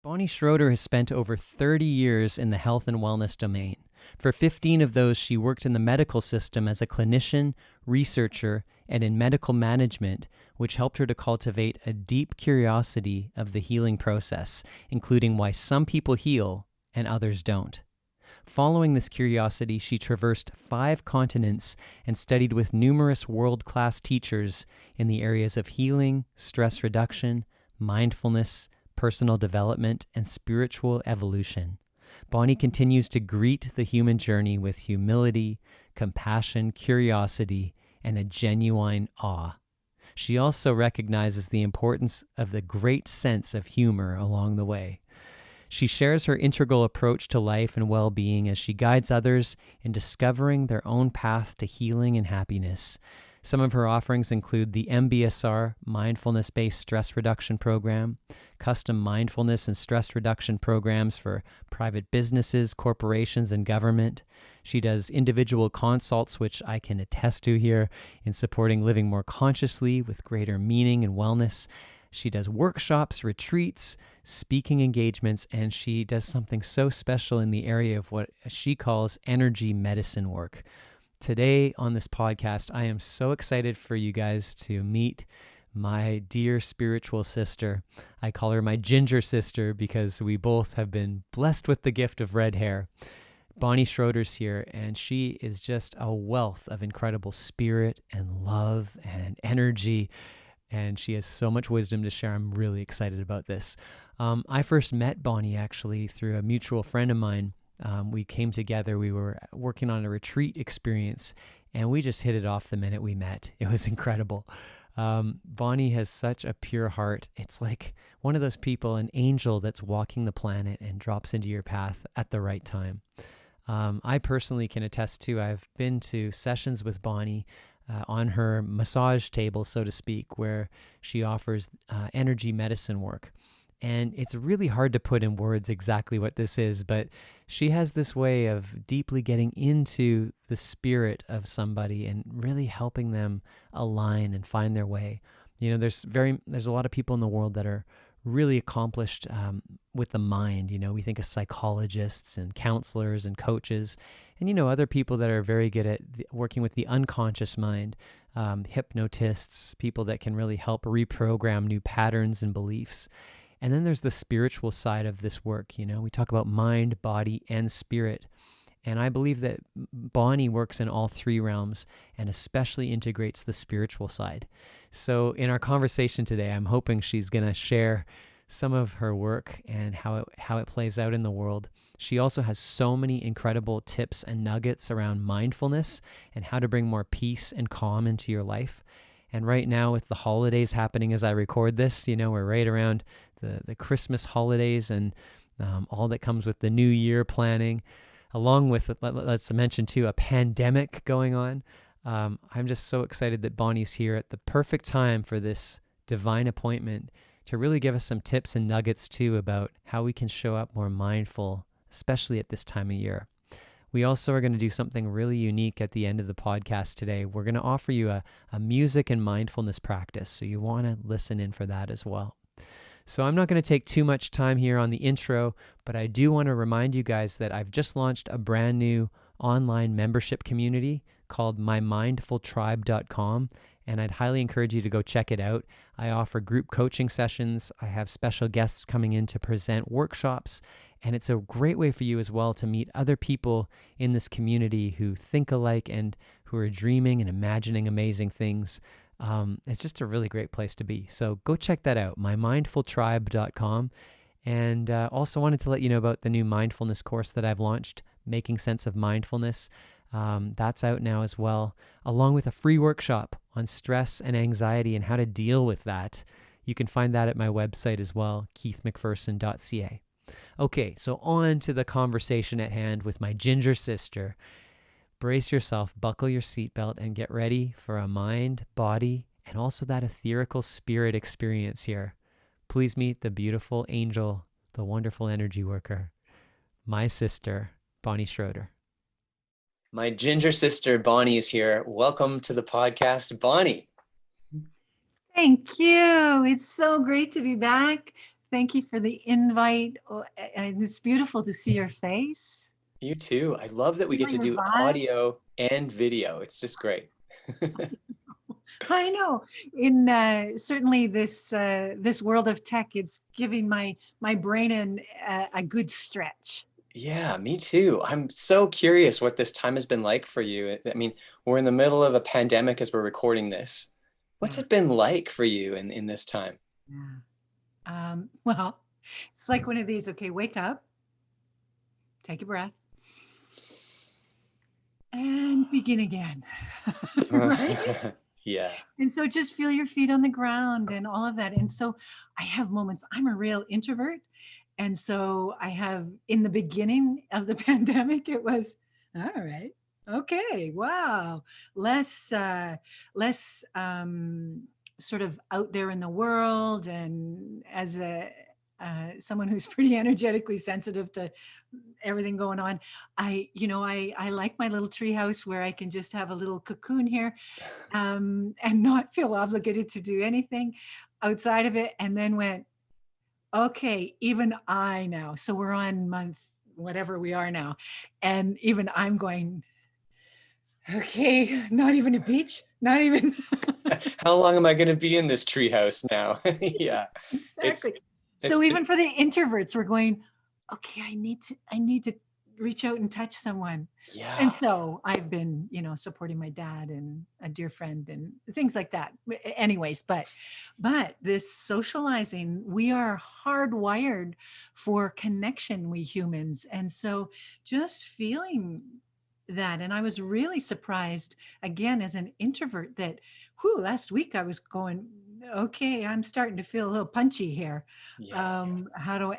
Bonnie Schroeder has spent over 30 years in the health and wellness domain. For 15 of those, she worked in the medical system as a clinician, researcher, and in medical management, which helped her to cultivate a deep curiosity of the healing process, including why some people heal and others don't. Following this curiosity, she traversed 5 continents and studied with numerous world-class teachers in the areas of healing, stress reduction, mindfulness, personal development, and spiritual evolution. Bonnie continues to greet the human journey with humility, compassion, curiosity, and a genuine awe. She also recognizes the importance of the great sense of humor along the way. She shares her integral approach to life and well-being as she guides others in discovering their own path to healing and happiness. Some of her offerings include the MBSR, Mindfulness-Based Stress Reduction Program, custom mindfulness and stress reduction programs for private businesses, corporations, and government. She does individual consults, which I can attest to here, in supporting living more consciously with greater meaning and wellness. She does workshops, retreats, speaking engagements, and she does something so special in the area of what she calls energy medicine work. Today on this podcast, I am so excited for you guys to meet my dear spiritual sister. I call her my ginger sister because we both have been blessed with the gift of red hair. Bonnie Schroeder's here, and she is just a wealth of incredible spirit and love and energy. And she has so much wisdom to share. I'm really excited about this. I first met Bonnie actually through a mutual friend of mine. We came together. We were working on a retreat experience, and we just hit it off the minute we met. It was incredible. Bonnie has such a pure heart. It's like one of those people, an angel that's walking the planet and drops into your path at the right time. I personally can attest to, I've been to sessions with Bonnie on her massage table, so to speak, where she offers energy medicine work. And it's really hard to put in words exactly what this is, but she has this way of deeply getting into the spirit of somebody and really helping them align and find their way. You know, there's a lot of people in the world that are really accomplished with the mind. You know, we think of psychologists and counselors and coaches, and, you know, other people that are very good at working with the unconscious mind, hypnotists, people that can really help reprogram new patterns and beliefs. And then there's the spiritual side of this work. You know, we talk about mind, body, and spirit. And I believe that Bonnie works in all 3 realms and especially integrates the spiritual side. So in our conversation today, I'm hoping she's going to share some of her work and how it plays out in the world. She also has so many incredible tips and nuggets around mindfulness and how to bring more peace and calm into your life. And right now, with the holidays happening as I record this, you know, we're right around the Christmas holidays and all that comes with the New Year planning, along with, let's mention too, a pandemic going on. I'm just so excited that Bonnie's here at the perfect time for this divine appointment to really give us some tips and nuggets too about how we can show up more mindful, especially at this time of year. We also are going to do something really unique at the end of the podcast today. We're going to offer you a music and mindfulness practice, so you want to listen in for that as well. So I'm not going to take too much time here on the intro, but I do want to remind you guys that I've just launched a brand new online membership community called mymindfultribe.com, and I'd highly encourage you to go check it out. I offer group coaching sessions. I have special guests coming in to present workshops, and it's a great way for you as well to meet other people in this community who think alike and who are dreaming and imagining amazing things. It's just a really great place to be. So go check that out, mymindfultribe.com. And also wanted to let you know about the new mindfulness course that I've launched, Making Sense of Mindfulness. That's out now as well, along with a free workshop on stress and anxiety and how to deal with that. You can find that at my website as well, keithmcpherson.ca. Okay, so on to the conversation at hand with my ginger sister. Brace yourself, buckle your seatbelt, and get ready for a mind, body, and also that etherical spirit experience here. Please meet the beautiful angel, the wonderful energy worker, my sister, Bonnie Schroeder. My ginger sister, Bonnie, is here. Welcome to the podcast, Bonnie. Thank you. It's so great to be back. Thank you for the invite. Oh, and it's beautiful to see your face. You too. I love that we get Feel to your do vibe. audio and video. It's just great. I know. In certainly this world of tech, it's giving my brain a good stretch. Yeah, me too. I'm so curious what this time has been like for you. I mean, we're in the middle of a pandemic as we're recording this. What's Yeah, it been like for you in this time? yeah. Well, it's like one of these. Okay, wake up, take a breath, and begin again. Right? Yeah. And so just feel your feet on the ground and all of that. And so I have moments, I'm a real introvert. And so I have in the beginning of the pandemic, it was all right. Okay. Wow. Less sort of out there in the world. And as a, someone who's pretty energetically sensitive to everything going on, I like my little treehouse where I can just have a little cocoon here, and not feel obligated to do anything outside of it. And then went, okay, even I now. So we're on month whatever we are now, and even I'm going, okay, not even a beach, not even. How long am I going to be in this treehouse now? Yeah. It's Exactly. it's So even for the introverts, we're going, okay, I need to reach out and touch someone. And yeah. so I've been, supporting my dad and a dear friend and things like that. Anyways, but this socializing, we are hardwired for connection, we humans. And so just feeling that, and I was really surprised again as an introvert that last week I was going, okay, I'm starting to feel a little punchy here. Yeah.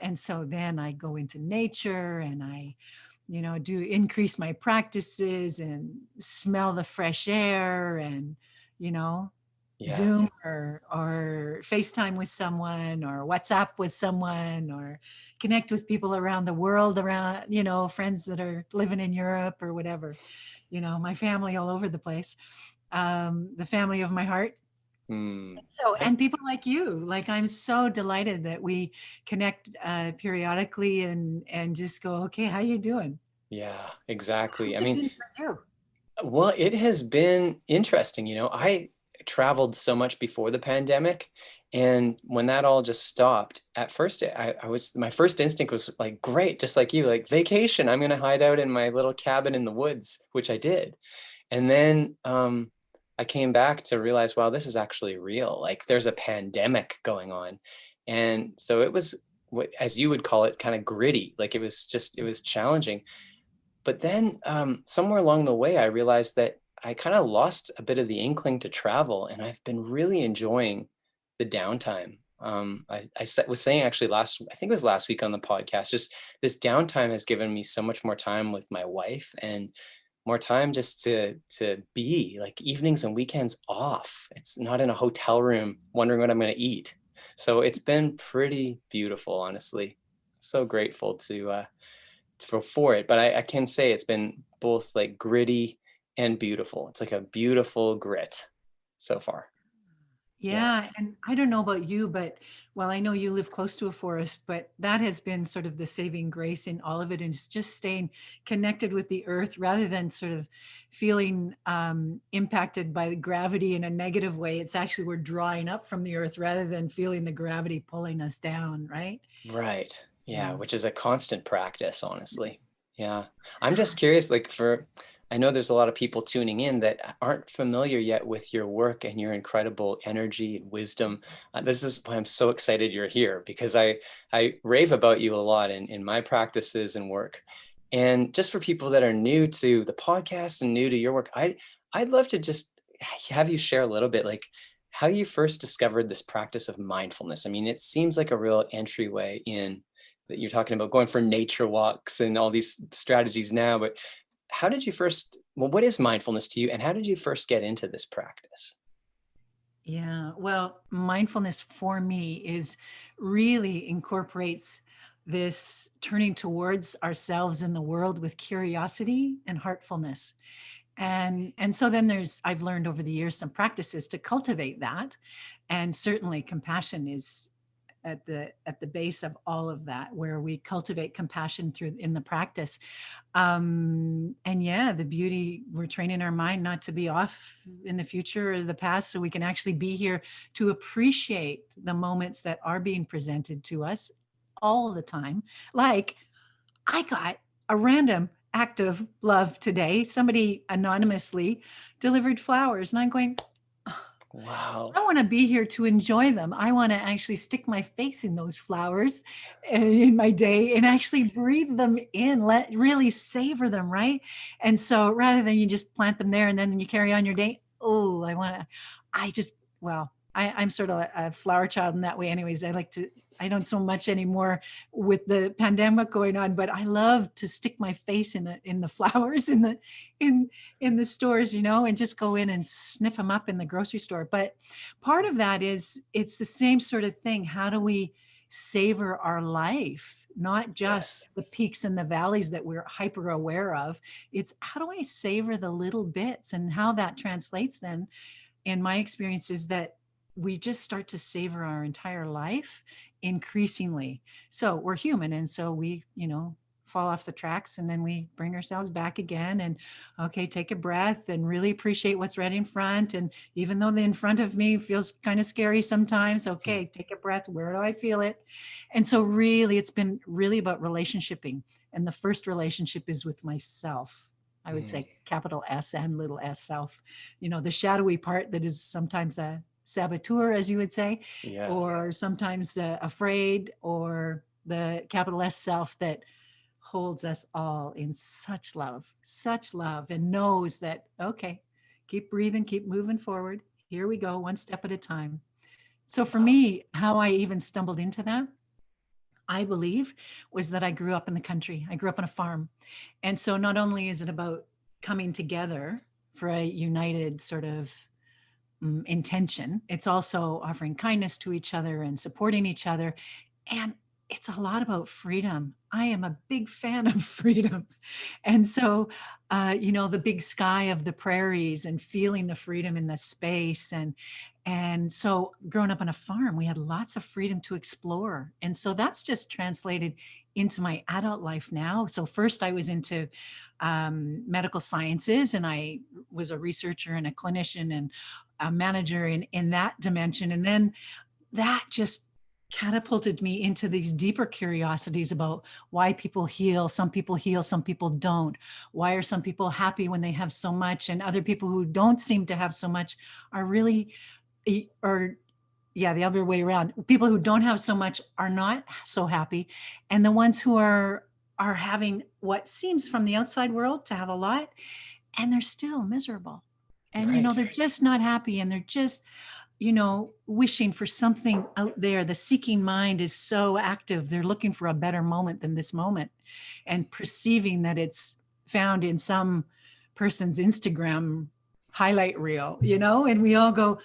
And so then I go into nature and I, do increase my practices and smell the fresh air and, you know, Yeah. Zoom or FaceTime with someone or WhatsApp with someone or connect with people around the world, around, friends that are living in Europe or whatever, my family all over the place, the family of my heart. Hmm. So, and people like you, like I'm so delighted that we connect periodically and just go, okay, how you doing? Yeah, exactly. How's I it mean, been for you? well, it has been interesting. I traveled so much before the pandemic, and when that all just stopped, at first my first instinct was like, great, just like you, like vacation. I'm gonna hide out in my little cabin in the woods, which I did. And then I came back to realize, wow, this is actually real. Like there's a pandemic going on. And so it was what, as you would call it, kind of gritty. Like it was challenging. But then somewhere along the way, I realized that I kind of lost a bit of the inkling to travel, and I've been really enjoying the downtime. Was saying actually I think it was last week on the podcast, just this downtime has given me so much more time with my wife and more time just to be like evenings and weekends off. It's not in a hotel room wondering what I'm going to eat. So it's been pretty beautiful, honestly. So grateful for it. But I can say it's been both like gritty and beautiful. It's like a beautiful grit so far. Yeah. Yeah, and I don't know about you, but well, I know you live close to a forest, but that has been sort of the saving grace in all of it, and it's just staying connected with the earth rather than sort of feeling impacted by the gravity in a negative way. It's actually we're drawing up from the earth rather than feeling the gravity pulling us down, right? Right. Yeah, Yeah. which is a constant practice, honestly. Yeah. I'm just curious, like I know there's a lot of people tuning in that aren't familiar yet with your work and your incredible energy, wisdom. This is why I'm so excited you're here because I rave about you a lot in my practices and work. And just for people that are new to the podcast and new to your work, I'd love to just have you share a little bit like how you first discovered this practice of mindfulness. I mean, it seems like a real entryway in that you're talking about going for nature walks and all these strategies now, but how did you first, well, what is mindfulness to you and how did you first get into this practice? Yeah. Well, mindfulness for me is really incorporates this turning towards ourselves in the world with curiosity and heartfulness. And so then I've learned over the years some practices to cultivate that. And certainly compassion is at the base of all of that, where we cultivate compassion through in the practice. And yeah, the beauty, we're training our mind not to be off in the future or the past, so we can actually be here to appreciate the moments that are being presented to us all the time. Like, I got a random act of love today. Somebody anonymously delivered flowers, and I'm going, Wow. I want to be here to enjoy them. I want to actually stick my face in those flowers in my day and actually breathe them in, really savor them, right? And so rather than you just plant them there and then you carry on your day, oh, I'm sort of a flower child in that way. Anyways, I don't so much anymore with the pandemic going on, but I love to stick my face in the flowers in the stores, and just go in and sniff them up in the grocery store. But part of that is, it's the same sort of thing. How do we savor our life? Not just the peaks and the valleys that we're hyper aware of. It's how do I savor the little bits, and how that translates then, in my experience, is that we just start to savor our entire life increasingly. So we're human. And so we, fall off the tracks, and then we bring ourselves back again, and okay, take a breath and really appreciate what's right in front. And even though the in front of me feels kind of scary sometimes, okay, take a breath. Where do I feel it? And so really, it's been really about relationshiping. And the first relationship is with myself. I would say capital S and little s self, the shadowy part that is sometimes a saboteur, as you would say, or sometimes afraid, or the capital S self that holds us all in such love, and knows that, okay, keep breathing, keep moving forward. Here we go, one step at a time. So for me, how I even stumbled into that, I believe, was that I grew up in the country. I grew up on a farm. And so not only is it about coming together for a united sort of intention, it's also offering kindness to each other and supporting each other. And it's a lot about freedom. I am a big fan of freedom. And so, the big sky of the prairies, and feeling the freedom in the space. And so growing up on a farm, we had lots of freedom to explore. And so that's just translated into my adult life now. So first I was into medical sciences, and I was a researcher and a clinician and a manager in that dimension. And then that just catapulted me into these deeper curiosities about why people heal. Some people don't. Why are some people happy when they have so much, and other people who don't seem to have so much are really, or yeah, the other way around. People who don't have so much are not so happy. And the ones who are having what seems from the outside world to have a lot, and they're still miserable. And, they're just not happy, and they're just, wishing for something out there. The seeking mind is so active. They're looking for a better moment than this moment, and perceiving that it's found in some person's Instagram highlight reel, and we all go,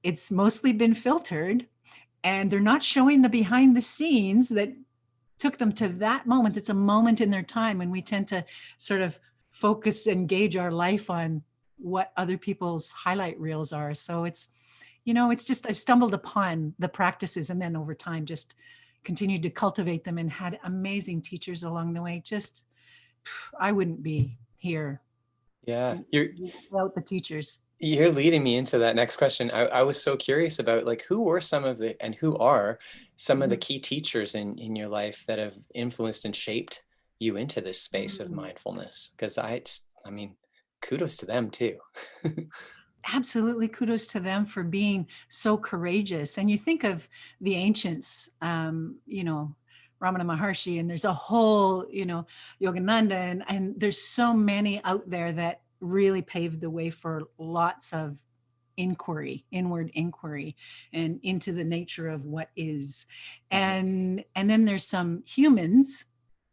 it's mostly been filtered, and they're not showing the behind the scenes that took them to that moment. It's a moment in their time, and we tend to sort of focus and gauge our life on what other people's highlight reels are. So it's just, I've stumbled upon the practices, and then over time just continued to cultivate them, and had amazing teachers along the way. Just, I wouldn't be here without the teachers. You're leading me into that next question. I was so curious about, like, who are some of the key teachers in your life that have influenced and shaped you into this space of mindfulness? Because kudos to them too. Absolutely. Kudos to them for being so courageous. And you think of the ancients, Ramana Maharshi, and there's a whole, Yogananda, and there's so many out there that really paved the way for lots of inward inquiry, and into the nature of what is. And then there's some humans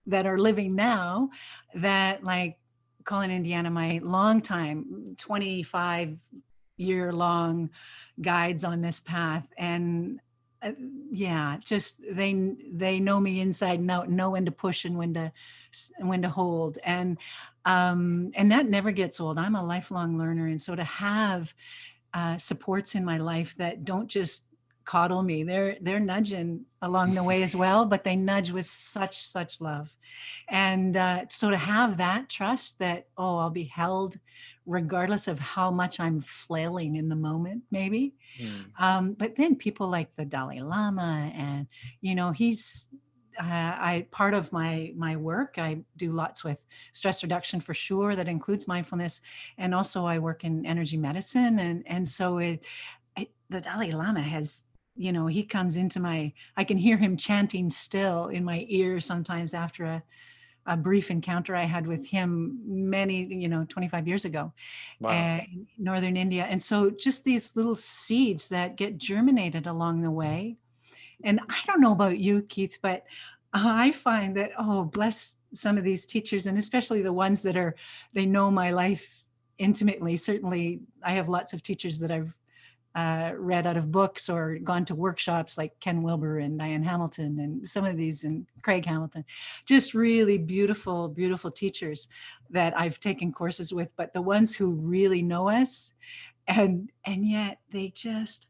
that are living now that, like Colin Indiana, my long time, 25-year-long guides on this path. And just they know me inside and out, know when to push and when to hold. And that never gets old. I'm a lifelong learner. And so to have supports in my life that don't just coddle me. They're nudging along the way as well, but they nudge with such love. And so to have that trust that, oh, I'll be held regardless of how much I'm flailing in the moment, maybe. But then people like the Dalai Lama, and he's I part of my work, I do lots with stress reduction for sure. That includes mindfulness, and also I work in energy medicine, and so the Dalai Lama has, he comes into I can hear him chanting still in my ear sometimes after a brief encounter I had with him many, 25 years ago, Wow. in northern India. And so just these little seeds that get germinated along the way. And I don't know about you, Keith, but I find that, oh, bless some of these teachers, and especially the ones they know my life intimately. Certainly, I have lots of teachers that I've read out of books or gone to workshops like Ken Wilber and Diane Hamilton and some of these, and Craig Hamilton, just really beautiful, beautiful teachers that I've taken courses with, but the ones who really know us, and yet they just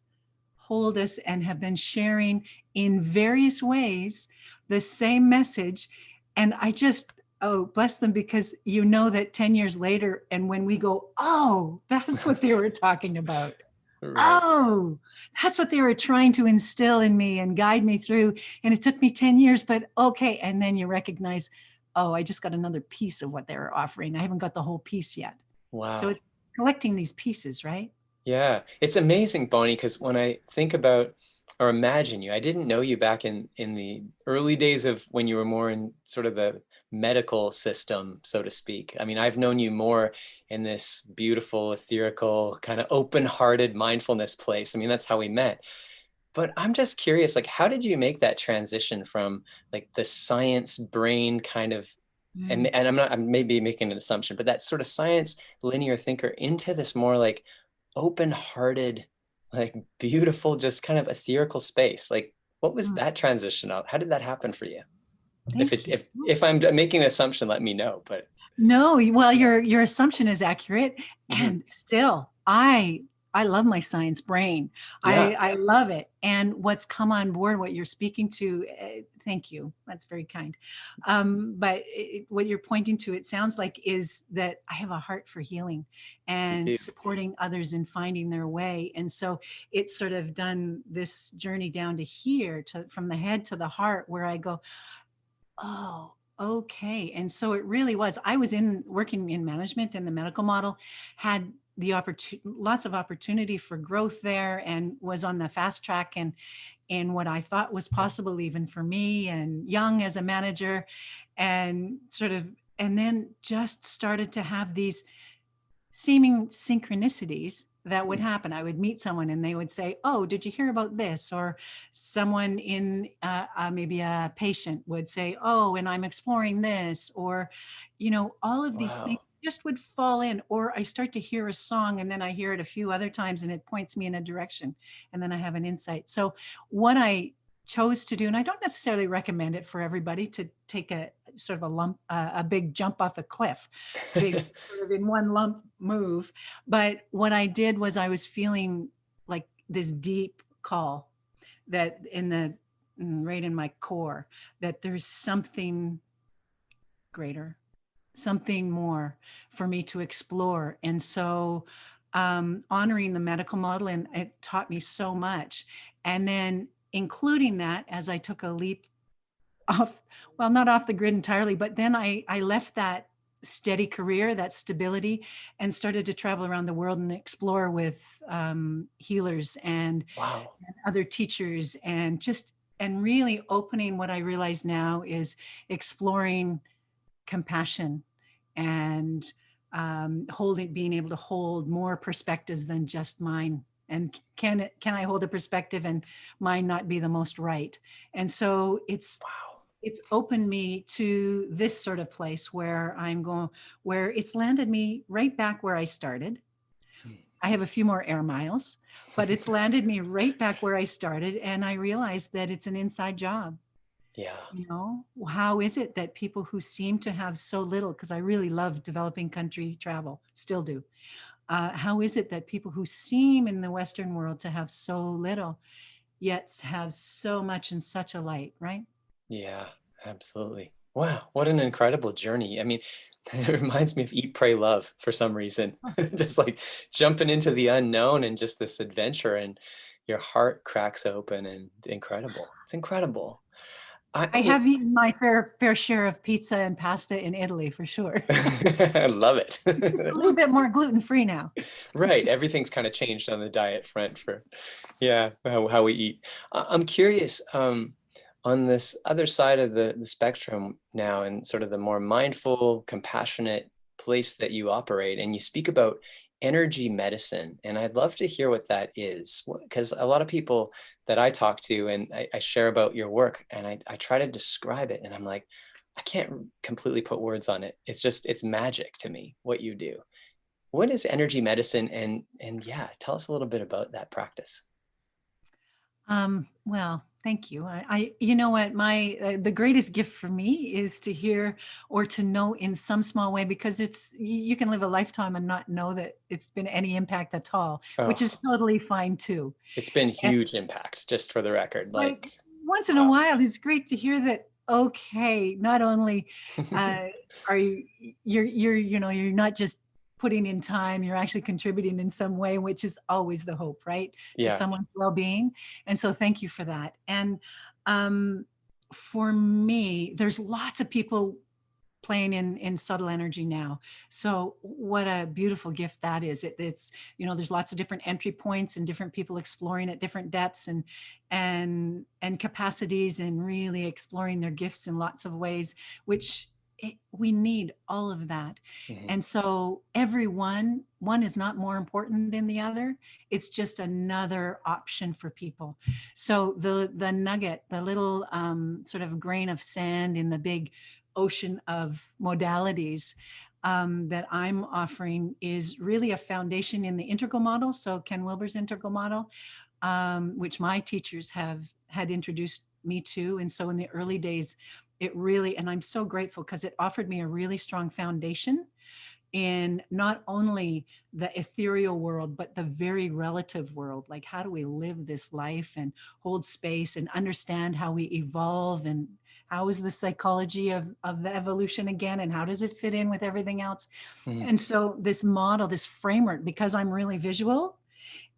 hold us and have been sharing in various ways the same message. And I just, oh, bless them, because that 10 years later, and when we go, oh, that's what they were talking about. Right. Oh, that's what they were trying to instill in me and guide me through. And it took me 10 years, but okay. And then you recognize, oh, I just got another piece of what they were offering. I haven't got the whole piece yet. Wow. So it's collecting these pieces, right? Yeah, it's amazing, Bonnie, because when I think about or imagine you, I didn't know you back in the early days of when you were more in sort of the medical system, so to speak. I mean, I've known you more in this beautiful, ethereal, kind of open-hearted mindfulness place. I mean, that's how we met. But I'm just curious, like, how did you make that transition from like the science brain kind of, and I'm maybe making an assumption, but that sort of science linear thinker into this more like open-hearted, like beautiful, just kind of ethereal space? Like, what was that transition of? How did that happen for you? Thank you. If I'm making an assumption, let me know. But no, well, your assumption is accurate, mm-hmm. and still, I love my science brain. Yeah. I love it, and what's come on board, what you're speaking to. Thank you. That's very kind. But what you're pointing to, it sounds like, is that I have a heart for healing and supporting others in finding their way, and so it's sort of done this journey down to here, from the head to the heart, where I go, oh, okay. And so it really was. I was working in management in the medical model, had the lots of opportunity for growth there, and was on the fast track and in what I thought was possible even for me, and young as a manager, and then just started to have these seeming synchronicities that would happen. I would meet someone and they would say, oh, did you hear about this? Or someone in maybe a patient would say, oh, and I'm exploring this, or, all of these things just would fall in. Or I start to hear a song and then I hear it a few other times and it points me in a direction, and then I have an insight. So what I chose to do, and I don't necessarily recommend it for everybody to take a sort of a big jump off a cliff, big sort of in one lump move. But what I did was I was feeling like this deep call that right in my core, that there's something greater, something more for me to explore. And so honoring the medical model, and it taught me so much. And then including that as I took a leap not off the grid entirely, but then I left that steady career, that stability, and started to travel around the world and explore with healers and other teachers, and really opening what I realize now is exploring compassion and being able to hold more perspectives than just mine. And can I hold a perspective and mine not be the most right? And so it's opened me to this sort of place where where it's landed me right back where I started. I have a few more air miles, but it's landed me right back where I started. And I realized that it's an inside job. Yeah. How is it that people who seem to have so little, because I really love developing country travel, still do. How is it that people who seem in the Western world to have so little yet have so much and such a light, right? Yeah, absolutely. Wow, what an incredible journey. I mean, it reminds me of Eat, Pray, Love for some reason. Just like jumping into the unknown and just this adventure, and your heart cracks open, and incredible. It's incredible. I You have eaten my fair share of pizza and pasta in Italy for sure. I love it. It's just a little bit more gluten-free now. Right. Everything's kind of changed on the diet front for, yeah, how we eat. I'm curious, on this other side of the spectrum now, and sort of the more mindful, compassionate place that you operate, and you speak about energy medicine. And I'd love to hear what that is, because a lot of people that I talk to, and I share about your work, and I try to describe it, and I'm like, I can't completely put words on it. It's just, it's magic to me what you do. What is energy medicine? And yeah, tell us a little bit about that practice. Well, thank you. You know what, the greatest gift for me is to hear or to know in some small way, because you can live a lifetime and not know that it's been any impact at all, which is Oh, totally fine too. it's been And, huge impact, just for the record. but Like, once in a wow. while, it's great to hear that, okay, not only uh, are you're not just putting in time, you're actually contributing in some way, which is always the hope, right? To Yeah. someone's well-being. And so thank you for that. And um, for me, there's lots of people playing in subtle energy now. So what a beautiful gift that is. It's, there's lots of different entry points and different people exploring at different depths and capacities, and really exploring their gifts in lots of ways, which we need all of that. Mhm. And so one is not more important than the other. It's just another option for people. So the nugget, the little sort of grain of sand in the big ocean of modalities that I'm offering is really a foundation in the integral model. So Ken Wilber's integral model, which my teachers had introduced me to. And so in the early days, it really, and I'm so grateful because it offered me a really strong foundation in not only the ethereal world, but the very relative world. Like, how do we live this life and hold space and understand how we evolve, and how is the psychology of the evolution again, and how does it fit in with everything else? Mhm. And so this model, this framework, because I'm really visual,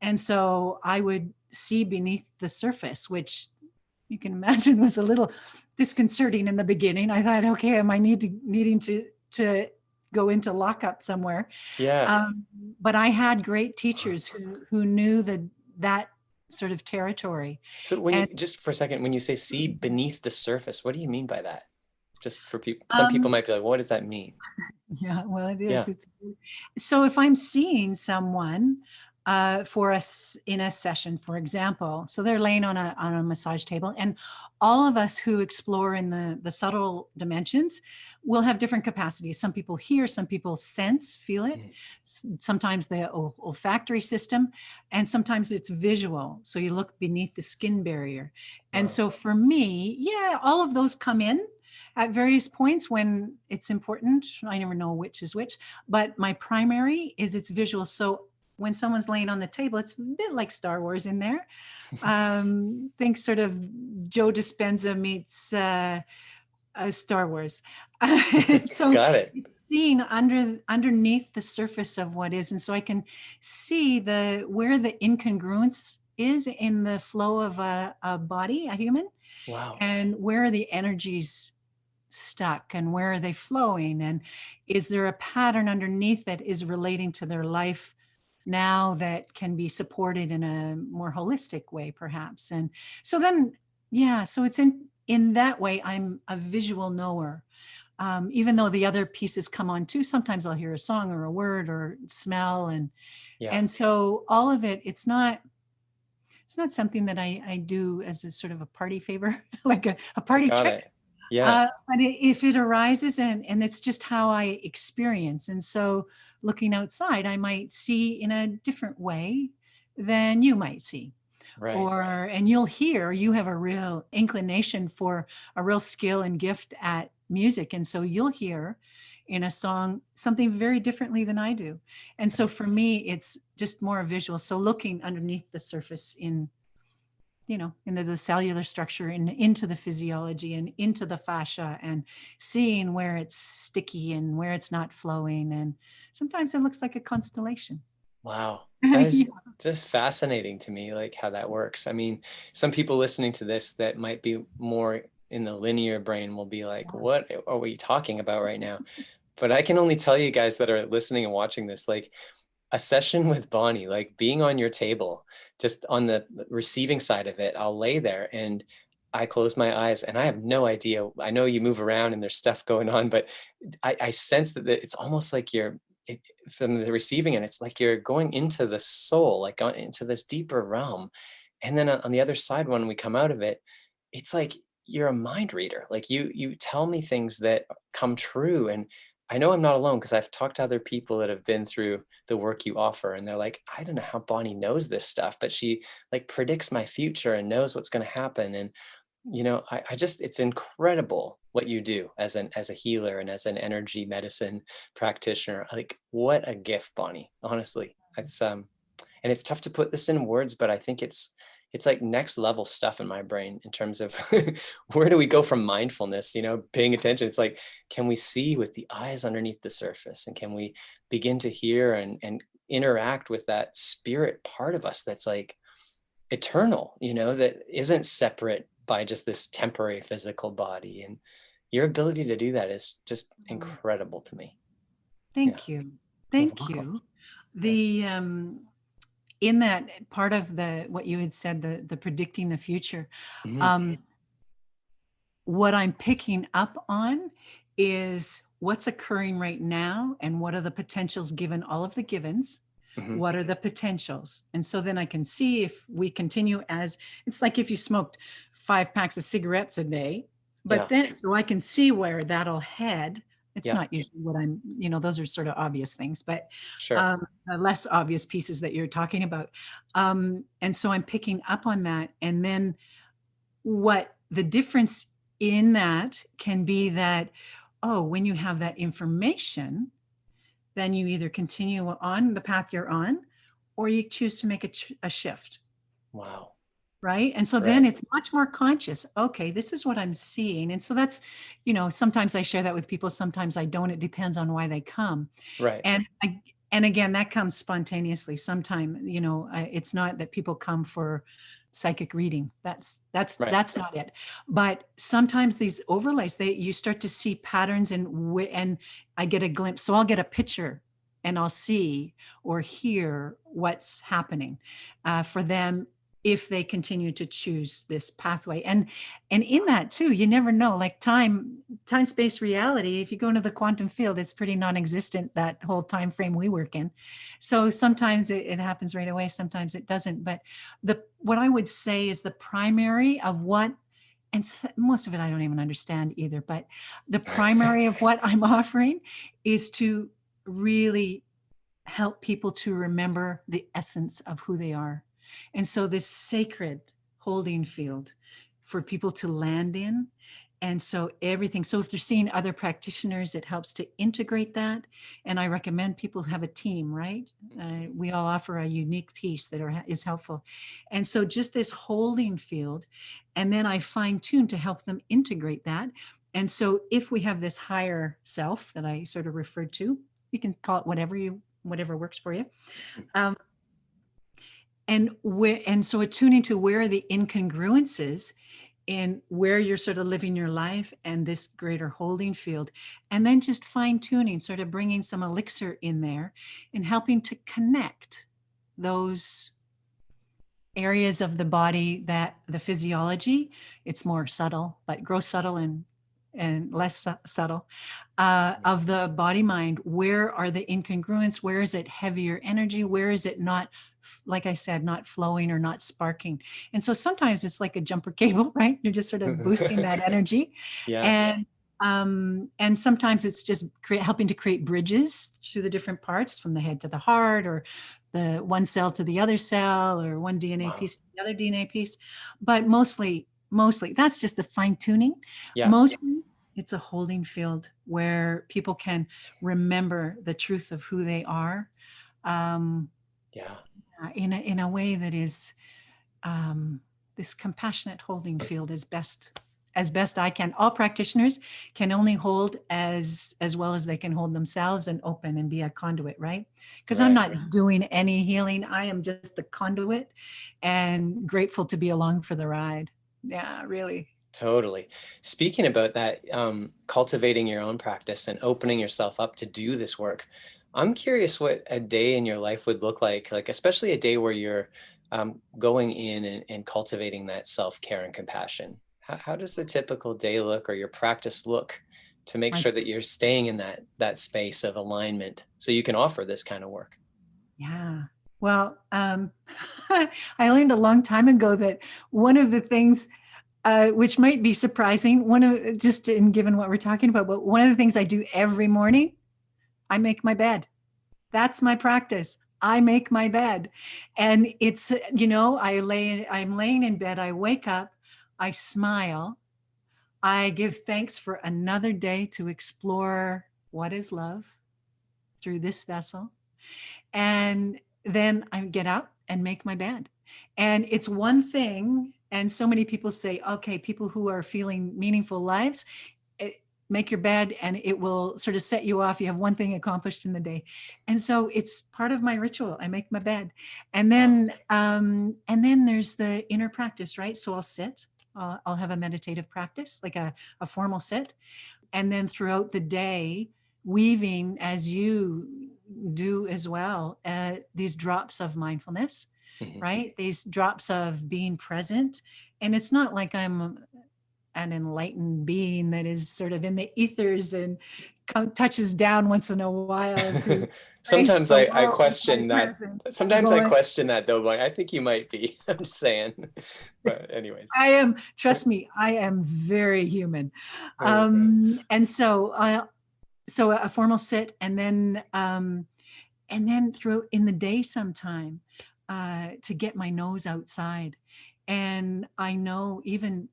and so I would see beneath the surface, which you can imagine was a little disconcerting in the beginning. I thought, okay, am I needing to go into lockup somewhere? Yeah. But I had great teachers who knew that sort of territory. So when you, And just for a second, when you say see beneath the surface, what do you mean by that? Just for people, some um, people might be like, what does that mean? yeah, well, it is. Yeah. It's so if I'm seeing someone for us in a session, for example, so they're laying on a massage table, and all of us who explore in the subtle dimensions will have different capacities. Some people hear, some people sense, feel it. Mhm. Sometimes the olfactory system, and sometimes it's visual. So you look beneath the skin barrier. And Wow. so for me, yeah, all of those come in at various points when it's important. I never know which is which, but my primary is it's visual. So when someone's laying on the table, it's a bit like Star Wars in there. Think sort of Joe Dispenza meets Star Wars. So Got it. it's seen underneath the surface of what is, and so I can see where the incongruence is in the flow of a body, a human, Wow. and where are the energies stuck, and where are they flowing, and is there a pattern underneath that is relating to their life now that can be supported in a more holistic way perhaps. And so then, yeah, so it's in that way I'm a visual knower. Even though the other pieces come on too, sometimes I'll hear a song or a word or smell, and Yeah. and so all of it, it's not something that I do as a sort of a party favor, like a party Got trick. it. Yeah. But if it arises, and it's just how I experience. And so looking outside, I might see in a different way than you might see. Right. And you have a real inclination for a real skill and gift at music. And so you'll hear in a song something very differently than I do. And so for me, it's just more visual. So looking underneath the surface into the cellular structure and into the physiology and into the fascia, and seeing where it's sticky and where it's not flowing. And sometimes it looks like a constellation. Wow. That Yeah. is just fascinating to me, like how that works. I mean, some people listening to this that might be more in the linear brain will be like, what are we talking about right now? But I can only tell you guys that are listening and watching this, like a session with Bonnie, like being on your table, just on the receiving side of it, I'll lay there and I close my eyes and I have no idea. I know you move around and there's stuff going on, but I sense that it's almost like it, from the receiving end, it's like you're going into the soul, like into this deeper realm. And then on the other side, when we come out of it, it's like you're a mind reader. Like you tell me things that come true. And I know I'm not alone because I've talked to other people that have been through the work you offer. And they're like, I don't know how Bonnie knows this stuff, but she like predicts my future and knows what's going to happen. And I just, it's incredible what you do as a healer and as an energy medicine practitioner. Like, what a gift, Bonnie, honestly. It's and it's tough to put this in words, but I think it's like next level stuff in my brain in terms of where do we go from mindfulness, paying attention. It's like, can we see with the eyes underneath the surface, and can we begin to hear and interact with that spirit part of us that's like eternal, that isn't separate by just this temporary physical body. And your ability to do that is just incredible to me. Yeah. Thank you. You're Thank welcome. you. Yeah. The in that part of the what you had said, the predicting the future, Mhm. what I'm picking up on is what's occurring right now and what are the potentials given all of the givens. Mhm. What are the potentials? And so then I can see if we continue, as it's like if you smoked 5 packs of cigarettes a day, Yeah. but then so I can see where that'll head. It's Yeah. not usually what those are sort of obvious things, but Sure. the less obvious pieces that you're talking about. And so I'm picking up on that. And then what the difference in that can be that, oh, when you have that information, then you either continue on the path you're on or you choose to make a shift. Wow. Right. And so then Right. it's much more conscious. Okay, this is what I'm seeing. And so that's, sometimes I share that with people, sometimes I don't. It depends on why they come. Right. And again, that comes spontaneously. Sometime, it's not that people come for psychic reading. That's Right. that's not it. But sometimes these overlays, you start to see patterns, and I get a glimpse. So I'll get a picture and I'll see or hear what's happening for them if they continue to choose this pathway. And in that too, you never know, like time-space reality, if you go into the quantum field, it's pretty non-existent, that whole time frame we work in. So sometimes it happens right away, sometimes it doesn't. But what I would say is the primary of what, and most of it I don't even understand either, but the primary of what I'm offering is to really help people to remember the essence of who they are. And so this sacred holding field for people to land in. And so everything, so if they're seeing other practitioners, it helps to integrate that. And I recommend people have a team, right? We all offer a unique piece that is helpful. And so just this holding field, and then I fine tune to help them integrate that. And so if we have this higher self that I sort of referred to, you can call it whatever works for you. And so attuning to where are the incongruences in where you're sort of living your life and this greater holding field, and then just fine tuning, sort of bringing some elixir in there and helping to connect those areas of the body that the physiology, it's more subtle, but gross subtle and less subtle, of the body mind. Where are the incongruence? Where is it heavier energy? Where is it not, like I said, not flowing or not sparking? And so sometimes it's like a jumper cable, right? You're just sort of boosting that energy. Yeah. And sometimes it's just helping to create bridges through the different parts, from the head to the heart, or the one cell to the other cell, or one DNA Wow. piece to the other DNA piece. But mostly that's just the fine tuning. Yeah. Mostly it's a holding field where people can remember the truth of who they are, Yeah. in a way that is this compassionate holding field as best I can. All practitioners can only hold as well as they can hold themselves, and open and be a conduit, right? Because I'm not doing any healing. I am just the conduit, and grateful to be along for the ride. Yeah, really. Totally. Speaking about that, cultivating your own practice and opening yourself up to do this work, I'm curious what a day in your life would look like especially a day where you're going in and cultivating that self-care and compassion. How does the typical day look, or your practice look, to make My sure that you're staying in that space of alignment so you can offer this kind of work? Yeah. Well, I learned a long time ago that one of the things, which might be surprising, just in given what we're talking about, but one of the things I do every morning, I make my bed. That's my practice. I make my bed. And it's, I'm laying in bed, I wake up, I smile, I give thanks for another day to explore what is love through this vessel. And then I get up and make my bed. And it's one thing. And so many people say, okay, people who are feeling meaningful lives, make your bed and it will sort of set you off. You have one thing accomplished in the day. And so it's part of my ritual. I make my bed. And then there's the inner practice, right? So I'll sit, I'll have a meditative practice, like a formal sit. And then throughout the day, weaving, as you do as well, these drops of mindfulness, right? These drops of being present. And it's not like I'm an enlightened being that is sort of in the ethers and touches down once in a while. Sometimes I question that. Sometimes I question that though. Like, I think you might be. I'm just saying. But anyways, trust me, I am very human. And so a formal sit, and then throughout in the day sometime, to get my nose outside. And I know even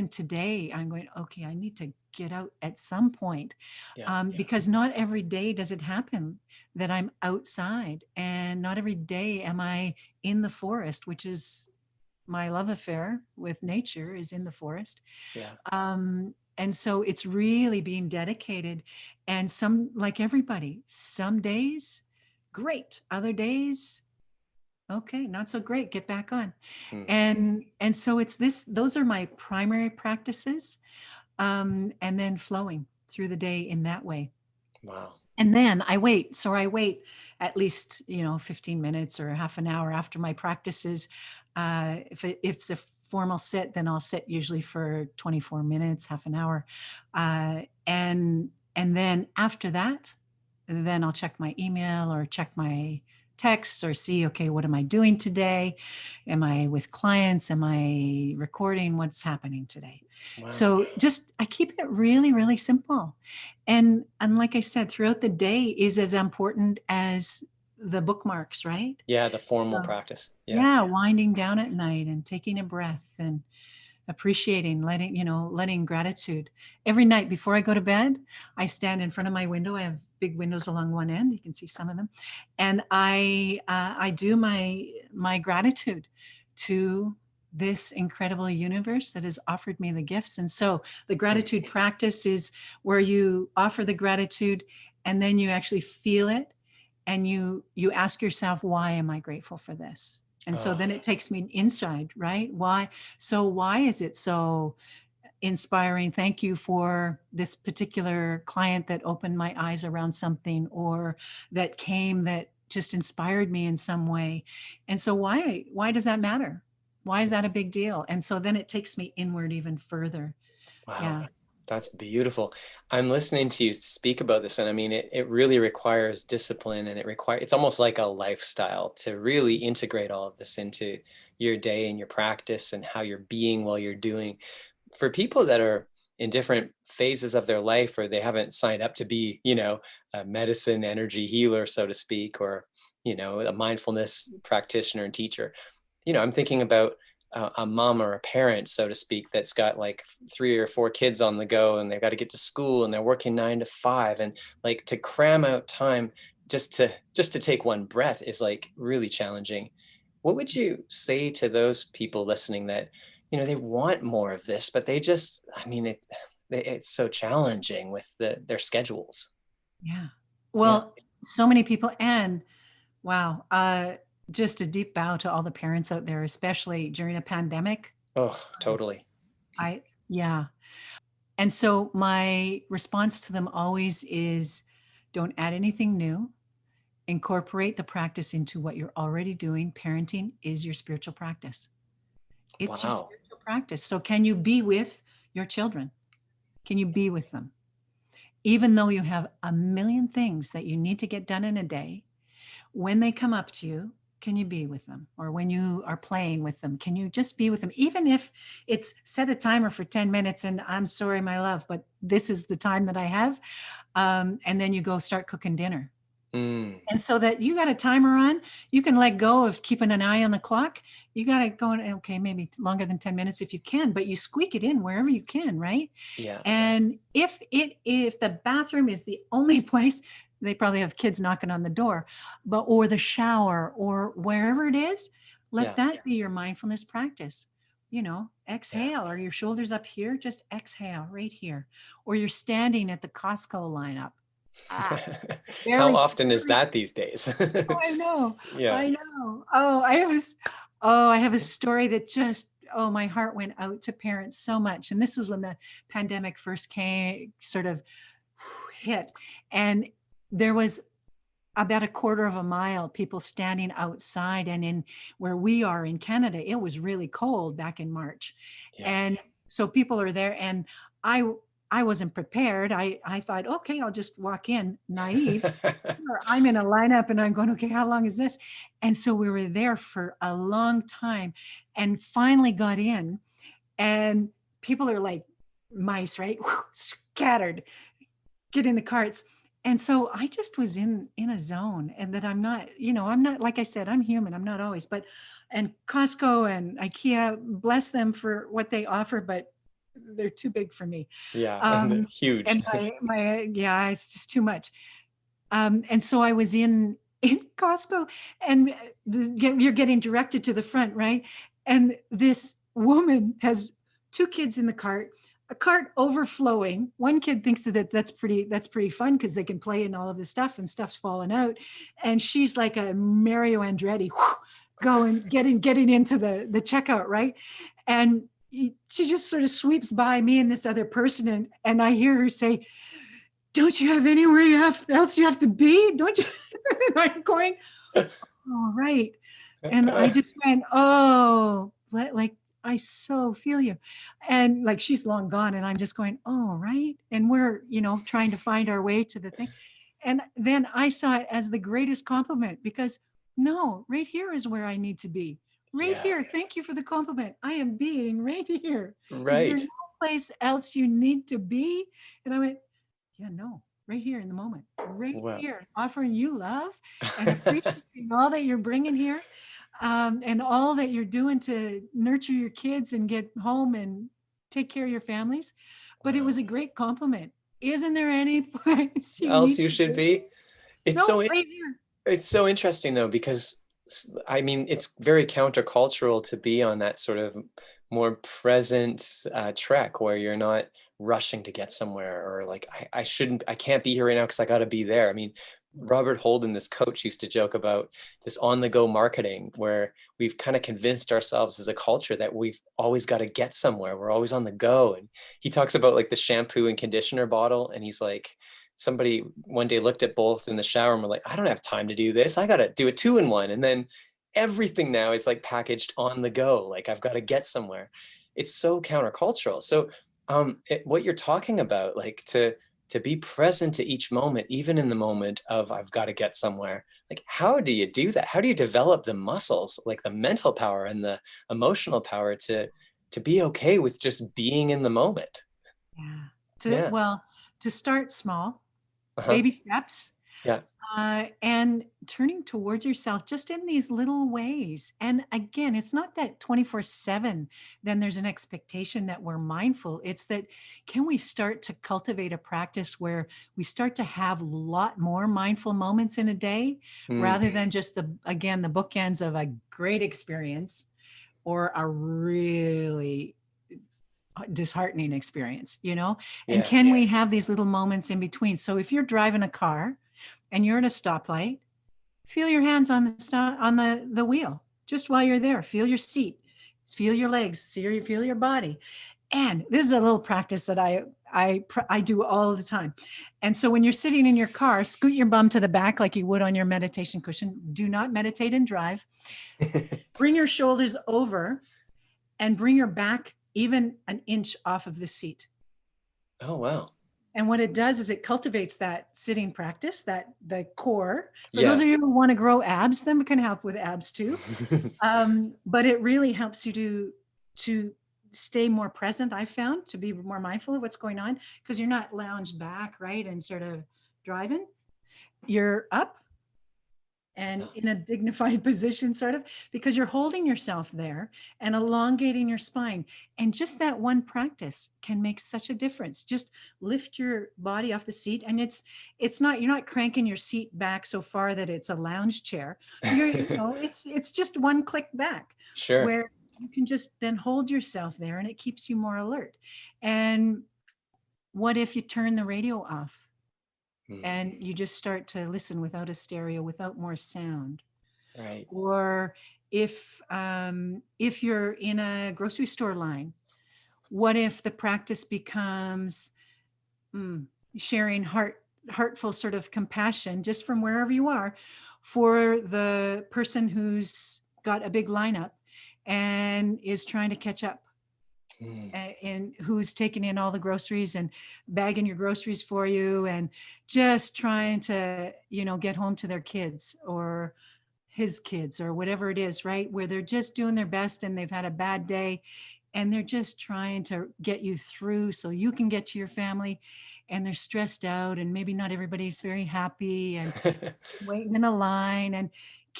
today I'm going, okay, I need to get out at some point, because not every day does it happen that I'm outside, and not every day am I in the forest, which is my love affair with nature, is in the forest. And so it's really being dedicated. And like everybody, some days, great. Other days, okay, not so great, get back on. And so those are my primary practices. And then flowing through the day in that way. Wow. And then I wait at least, 15 minutes or half an hour after my practices. If it's a formal sit, then I'll sit usually for 24 minutes, half an hour. And then after that, then I'll check my email or check my texts or see, okay, what am I doing today? Am I with clients? Am I recording? What's happening today? Wow. So I keep it really, really simple. And like I said, throughout the day is as important as the bookmarks, right? Yeah, the formal practice. Yeah, winding down at night and taking a breath and appreciating, letting gratitude. Every night before I go to bed, I stand in front of my window. I have big windows along one end. You can see some of them. And I do my gratitude to this incredible universe that has offered me the gifts. And so the gratitude practice is where you offer the gratitude and then you actually feel it. And you ask yourself, why am I grateful for this? And so then it takes me inside, right? Why is it so inspiring? Thank you for this particular client that opened my eyes around something, or that just inspired me in some way. And so why does that matter? Why is that a big deal? And so then it takes me inward even further. Wow. Yeah. That's beautiful. I'm listening to you speak about this, and I mean, it really requires discipline, and it's almost like a lifestyle to really integrate all of this into your day and your practice and how you're being while you're doing. For people that are in different phases of their life, or they haven't signed up to be, a medicine energy healer, so to speak, or, a mindfulness practitioner and teacher, I'm thinking about a mom or a parent, so to speak, that's got like 3 or 4 kids on the go, and they've got to get to school, and they're working 9 to 5, and like to cram out time just to take one breath is like really challenging. What would you say to those people listening that, they want more of this, but they just, I mean, it's so challenging with their schedules. Yeah. Yeah. Well, so many people, and wow, just a deep bow to all the parents out there, especially during a pandemic. Oh, totally. Yeah. And so my response to them always is, don't add anything new. Incorporate the practice into what you're already doing. Parenting is your spiritual practice. It's your Wow. spiritual practice. So can you be with your children? Can you be with them? Even though you have a million things that you need to get done in a day, when they come up to you, can you be with them? Or when you are playing with them, can you just be with them? Even if it's set a timer for 10 minutes and I'm sorry, my love, but this is the time that I have. And then you go start cooking dinner. Mm. And so that you got a timer on, you can let go of keeping an eye on the clock. You got to go, okay, maybe longer than 10 minutes if you can, but you squeak it in wherever you can, right? Yeah. And if the bathroom is the only place, they probably have kids knocking on the door, or the shower or wherever it is, let that be your mindfulness practice. Exhale. Are your shoulders up here? Just exhale right here. Or you're standing at the Costco lineup. How often is that these days? Oh, I know. Yeah. I know. I have a story that just, my heart went out to parents so much. And this was when the pandemic first came, sort of hit. And there was about a quarter of a mile, people standing outside. And in where we are in Canada, it was really cold back in March. Yeah. And so people are there, and I wasn't prepared. I thought, okay, I'll just walk in naive. I'm in a lineup and I'm going, okay, how long is this? And so we were there for a long time and finally got in, and people are like mice, right? Scattered, get in the carts. And so I just was in a zone, and that I'm not, like I said, I'm human. I'm not always, and Costco and IKEA, bless them for what they offer, but they're too big for me. Yeah. Huge. And yeah, it's just too much. And so I was in Costco, and you're getting directed to the front, right? And this woman has two kids in the cart, a cart overflowing. One kid thinks that's pretty fun because they can play in all of this stuff, and stuff's falling out. And she's like a Mario Andretti, getting into the checkout, right? And she just sort of sweeps by me and this other person, and I hear her say, "Don't you have anywhere else you have to be? Don't you?" And I'm going, "All right." And I just went, "Oh, like I so feel you." And like she's long gone, and I'm just going, "Oh, right." And we're, trying to find our way to the thing. And then I saw it as the greatest compliment, because no, right here is where I need to be. Right here. Thank you for the compliment. I am being right here. Right. Is there no place else you need to be? And I went, yeah, no, right here in the moment, right here, offering you love and appreciating all that you're bringing here, and all that you're doing to nurture your kids and get home and take care of your families. But it was a great compliment. Isn't there any place else you should be? It's right here. It's so interesting though, because I mean, it's very countercultural to be on that sort of more present trek where you're not rushing to get somewhere, or like, I can't be here right now because I got to be there. I mean, Robert Holden, this coach, used to joke about this on-the-go marketing, where we've kind of convinced ourselves as a culture that we've always got to get somewhere. We're always on the go. And he talks about like the shampoo and conditioner bottle, and he's like, somebody one day looked at both in the shower and were like, I don't have time to do this. I got to do a 2-in-1. And then everything now is like packaged on the go. Like I've got to get somewhere. It's so countercultural. So what you're talking about, like to be present to each moment, even in the moment of I've got to get somewhere, like how do you do that? How do you develop the muscles, like the mental power and the emotional power to be okay with just being in the moment? Well, to start small, baby steps. Yeah. And turning towards yourself just in these little ways. And again, it's not that 24/7, then there's an expectation that we're mindful. It's that, can we start to cultivate a practice where we start to have a lot more mindful moments in a day, rather than just the bookends of a great experience, or a really disheartening experience, you know? And Yeah. can we have these little moments in between? So if you're driving a car and you're at a stoplight, feel your hands on the wheel just while you're there. Feel your seat, feel your legs, feel your body. And this is a little practice that I do all the time. And so when you're sitting in your car, scoot your bum to the back like you would on your meditation cushion. Do not meditate and drive. Bring your shoulders over and bring your back even an inch off of the seat. Oh, wow. And what it does is it cultivates that sitting practice, that the core. For Yeah. those of you who want to grow abs, them can help with abs too. But it really helps you to stay more present. I found to be more mindful of what's going on, because you're not lounged back, right, and sort of driving. You're up and in a dignified position, sort of, because you're holding yourself there and elongating your spine. And just that one practice can make such a difference. Just lift your body off the seat, and it's not, you're not cranking your seat back so far that it's a lounge chair. It's just one click back. Sure. Where you can just then hold yourself there, and it keeps you more alert. And what if you turn the radio off? And you just start to listen without a stereo, without more sound. Right. Or if you're in a grocery store line, what if the practice becomes sharing heartful sort of compassion just from wherever you are for the person who's got a big lineup and is trying to catch up, and who's taking in all the groceries and bagging your groceries for you and just trying to, get home to their kids or his kids or whatever it is, right? Where they're just doing their best and they've had a bad day and they're just trying to get you through so you can get to your family, and they're stressed out and maybe not everybody's very happy and waiting in a line. And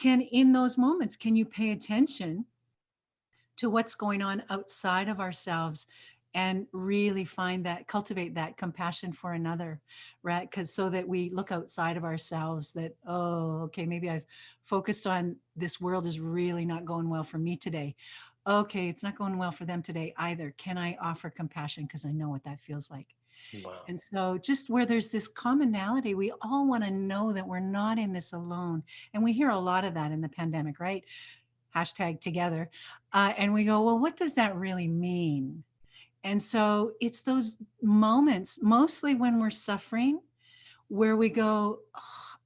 in those moments, can you pay attention to what's going on outside of ourselves and really cultivate that compassion for another, right? Because so that we look outside of ourselves, that, oh, okay, maybe I've focused on this world is really not going well for me today. Okay, it's not going well for them today either. Can I offer compassion? Because I know what that feels like. Wow. And so just where there's this commonality, we all want to know that we're not in this alone. And we hear a lot of that in the pandemic, right? #together. And we go, well, what does that really mean? And so it's those moments, mostly when we're suffering, where we go,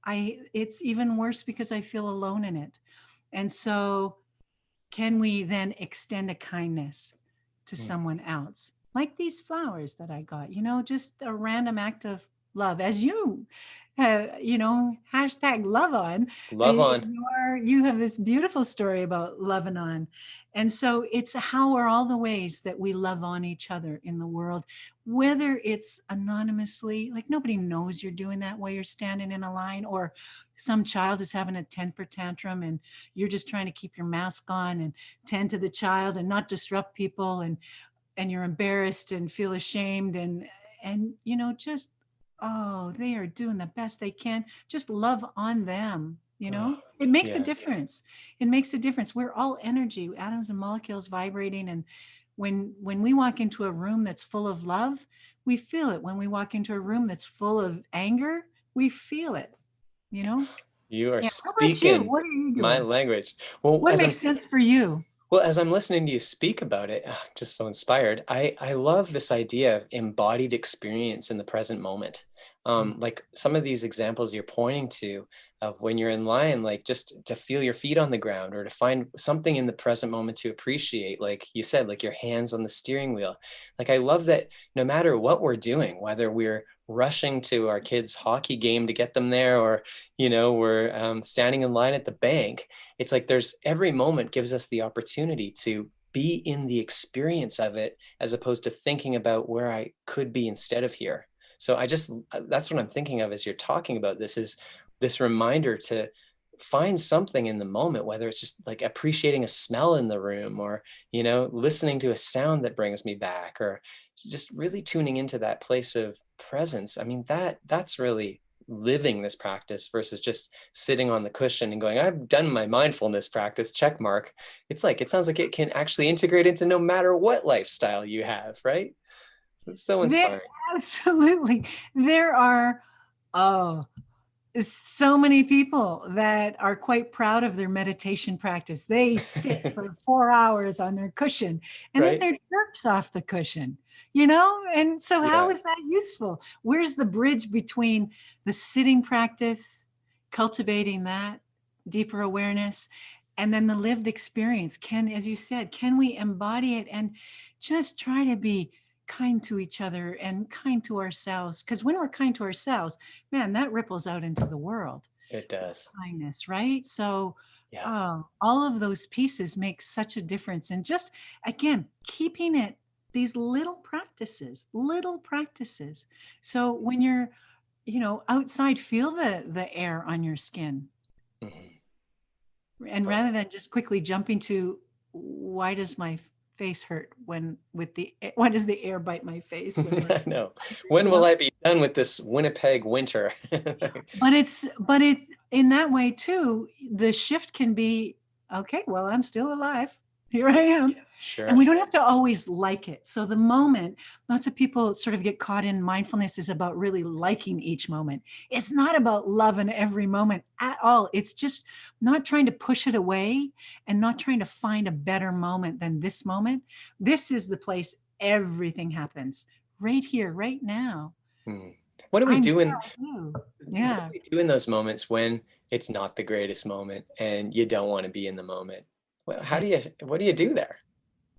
it's even worse because I feel alone in it. And so can we then extend a kindness to someone else? Like these flowers that I got, just a random act of love, as you #love on. Love on. You have this beautiful story about loving on. And so it's how are all the ways that we love on each other in the world, whether it's anonymously, like nobody knows you're doing that while you're standing in a line, or some child is having a temper tantrum and you're just trying to keep your mask on and tend to the child and not disrupt people, and you're embarrassed and feel ashamed and just, oh, they are doing the best they can. Just love on them. It makes a difference. It makes a difference. We're all energy, atoms and molecules vibrating. And when we walk into a room that's full of love, we feel it. When we walk into a room that's full of anger, we feel it. You are How about you? speaking What are you doing? my language. Well, what makes sense for you? Well, as I'm listening to you speak about it, I'm just so inspired. I love this idea of embodied experience in the present moment. Like some of these examples you're pointing to of when you're in line, like just to feel your feet on the ground or to find something in the present moment to appreciate, like you said, like your hands on the steering wheel. Like I love that no matter what we're doing, whether we're rushing to our kids' hockey game to get them there, or, we're standing in line at the bank, it's like there's every moment gives us the opportunity to be in the experience of it, as opposed to thinking about where I could be instead of here. So that's what I'm thinking of as you're talking about this, is this reminder to find something in the moment, whether it's just like appreciating a smell in the room, or, listening to a sound that brings me back, or just really tuning into that place of presence. I mean, that's really living this practice versus just sitting on the cushion and going, I've done my mindfulness practice, check mark. It's like, it sounds like it can actually integrate into no matter what lifestyle you have, right? So it's so inspiring. Absolutely. There are, oh, so many people that are quite proud of their meditation practice. They sit for 4 hours on their cushion and then Right? they're jerks off the cushion, you know? And so how Yeah. is that useful? Where's the bridge between the sitting practice, cultivating that deeper awareness, and then the lived experience? As you said, can we embody it and just try to be kind to each other and kind to ourselves? Because when we're kind to ourselves, man, that ripples out into the world. It does. Kindness, right? So Yeah. all of those pieces make such a difference. And just, again, keeping it, these little practices. So when you're, outside, feel the air on your skin. And rather than just quickly jumping to, why does my face hurt why does the air bite my face? I know. When will I be done with this Winnipeg winter? But it's in that way too, the shift can be, okay, well, I'm still alive. Here I am. Sure. And we don't have to always like it. So the moment, lots of people sort of get caught in mindfulness is about really liking each moment. It's not about loving every moment at all. It's just not trying to push it away and not trying to find a better moment than this moment. This is the place everything happens, right here, right now. What do we do in Yeah. What do we do in those moments when it's not the greatest moment and you don't want to be in the moment? Well, what do you do there?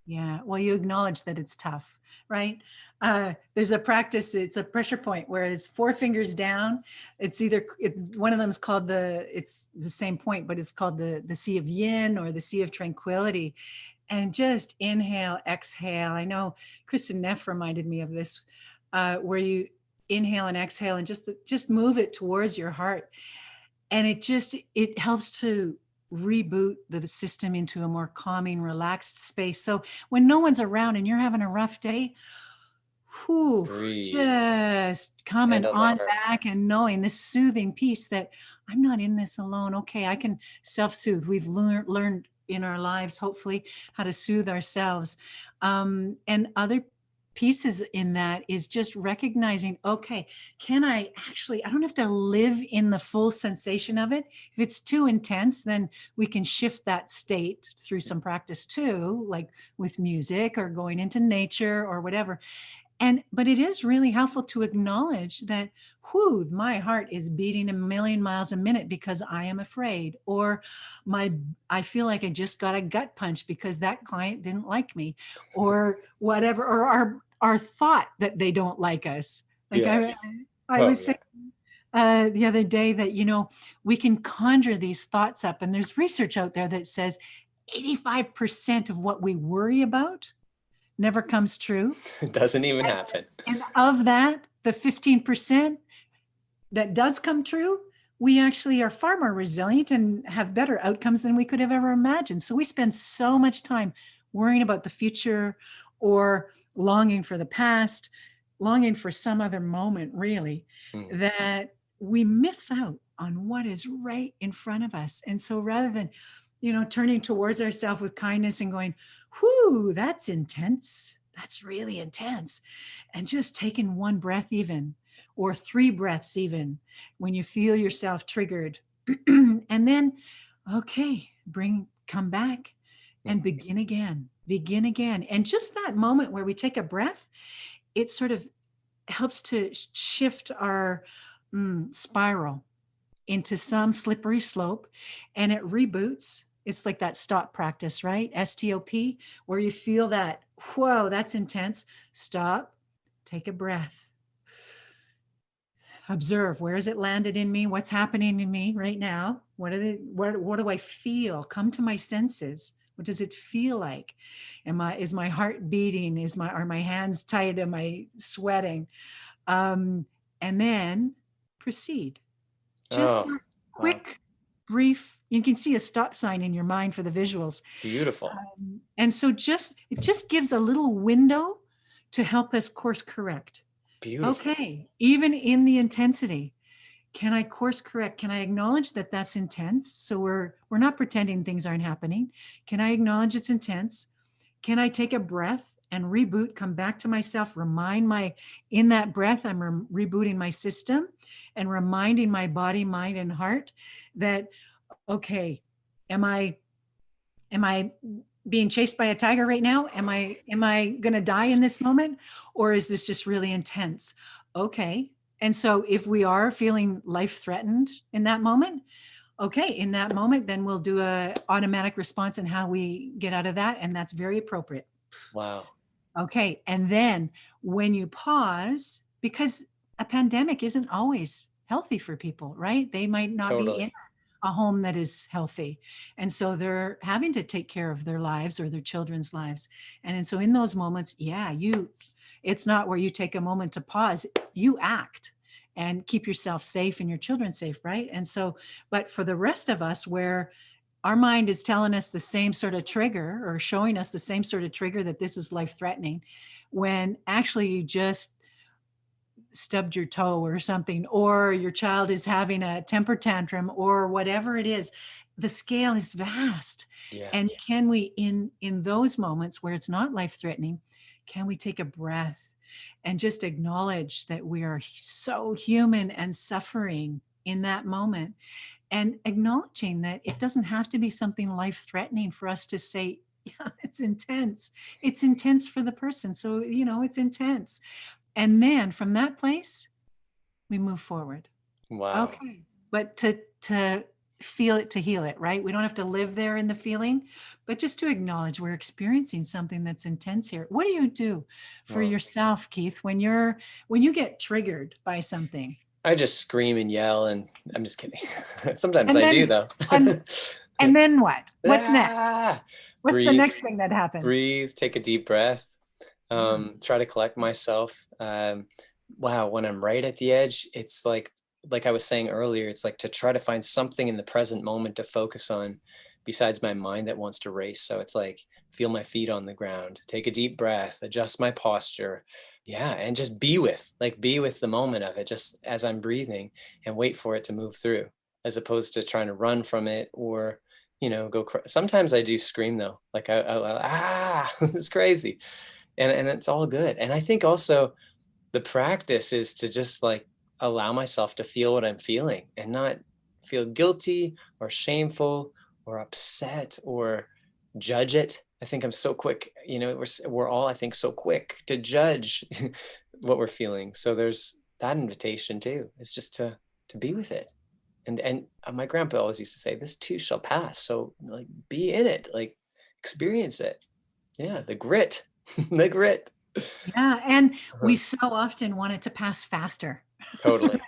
Yeah, well, you acknowledge that it's tough, right? There's a practice, it's a pressure point where it's 4 fingers down. It's one of them is called it's the same point, but it's called the Sea of Yin or the Sea of Tranquility. And just inhale, exhale. I know Kristen Neff reminded me of this, where you inhale and exhale and just move it towards your heart. And it helps to reboot the system into a more calming, relaxed space. So when no one's around and you're having a rough day, just coming on back and knowing this soothing peace that I'm not in this alone. Okay, I can self-soothe. We've learned in our lives, hopefully, how to soothe ourselves. And other pieces in that is just recognizing, okay, I don't have to live in the full sensation of it. If it's too intense, then we can shift that state through some practice too, like with music or going into nature or whatever. But it is really helpful to acknowledge that, my heart is beating a million miles a minute because I am afraid, or I feel like I just got a gut punch because that client didn't like me, or whatever, or our thought that they don't like us. Like yes. I was saying the other day that, we can conjure these thoughts up, and there's research out there that says 85% of what we worry about never comes true. It doesn't even happen. And of that, the 15% that does come true, we actually are far more resilient and have better outcomes than we could have ever imagined. So we spend so much time worrying about the future or longing for the past, longing for some other moment, really, that we miss out on what is right in front of us. And so rather than, turning towards ourselves with kindness and going, that's intense. That's really intense. And just taking one breath even, or 3 breaths even, when you feel yourself triggered. And then, okay, come back and begin again. And just that moment where we take a breath, it sort of helps to shift our spiral into some slippery slope, and it reboots. It's like that stop practice, right? STOP, where you feel that, that's intense. Stop, take a breath. Observe, where has it landed in me? What's happening in me right now? What do I feel? Come to my senses. What does it feel like? Is my heart beating? Are my hands tight? Am I sweating? And then proceed. Just that quick, brief. You can see a stop sign in your mind for the visuals. Beautiful. And so it just gives a little window to help us course correct. Beautiful. Okay, even in the intensity, Can I course correct? Can I acknowledge that that's intense? So we're not pretending things aren't happening. Can I acknowledge it's intense? Can I take a breath and reboot, come back to myself, in that breath, I'm rebooting my system and reminding my body, mind, and heart that, okay, am I being chased by a tiger right now? Am I going to die in this moment? Or is this just really intense? Okay. And so if we are feeling life threatened in that moment, okay, in that moment, then we'll do a automatic response and how we get out of that. And that's very appropriate. Wow. Okay. And then when you pause, because a pandemic isn't always healthy for people, right? They might not be in Totally. a home that is healthy. And so they're having to take care of their lives or their children's lives. And so in those moments, yeah, it's not where you take a moment to pause, you act and keep yourself safe and your children safe, right? And so, but for the rest of us, where our mind is telling us the same sort of trigger or showing us the same sort of trigger that this is life threatening, when actually you just stubbed your toe or something, or your child is having a temper tantrum or whatever it is, the scale is vast. Yeah. And can we, in those moments where it's not life threatening, can we take a breath and just acknowledge that we are so human and suffering in that moment, and acknowledging that it doesn't have to be something life threatening for us to say, yeah, it's intense. It's intense for the person. So, it's intense. And then from that place, we move forward. Wow. Okay. But to feel it, to heal it, right? We don't have to live there in the feeling, but just to acknowledge we're experiencing something that's intense here. What do you do for Wow. yourself, Keith, when you get triggered by something? I just scream and yell, and I'm just kidding. Sometimes And I then, do though. and then what? What's next? Ah! What's the Breathe, next thing that happens? breathe, take a deep breath. Yeah. Try to collect myself. Wow, when I'm right at the edge, it's like I was saying earlier, it's like to try to find something in the present moment to focus on besides my mind that wants to race. So it's like feel my feet on the ground, take a deep breath, adjust my posture. Yeah, and just be with the moment of it, just as I'm breathing, and wait for it to move through, as opposed to trying to run from it or go sometimes I do scream though, like it's crazy, and it's all good. And I think also the practice is to just like allow myself to feel what I'm feeling and not feel guilty or shameful or upset or judge it. I think I'm so quick, we're all, I think, so quick to judge what we're feeling. So there's that invitation too. It's just to be with it. And my grandpa always used to say, this too shall pass. So like be in it, like experience it. Yeah, the grit, the grit. Yeah. And we Uh-huh. so often want it to pass faster. Totally.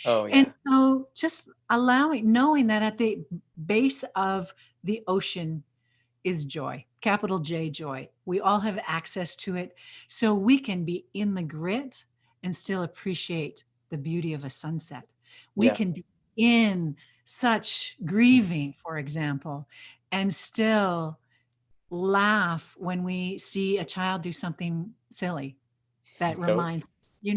Oh yeah. And so just knowing that at the base of the ocean is joy, capital J, joy. We all have access to it. So we can be in the grit and still appreciate the beauty of a sunset. We Yeah. can be in such grieving, for example, and still laugh when we see a child do something silly that Totally. reminds,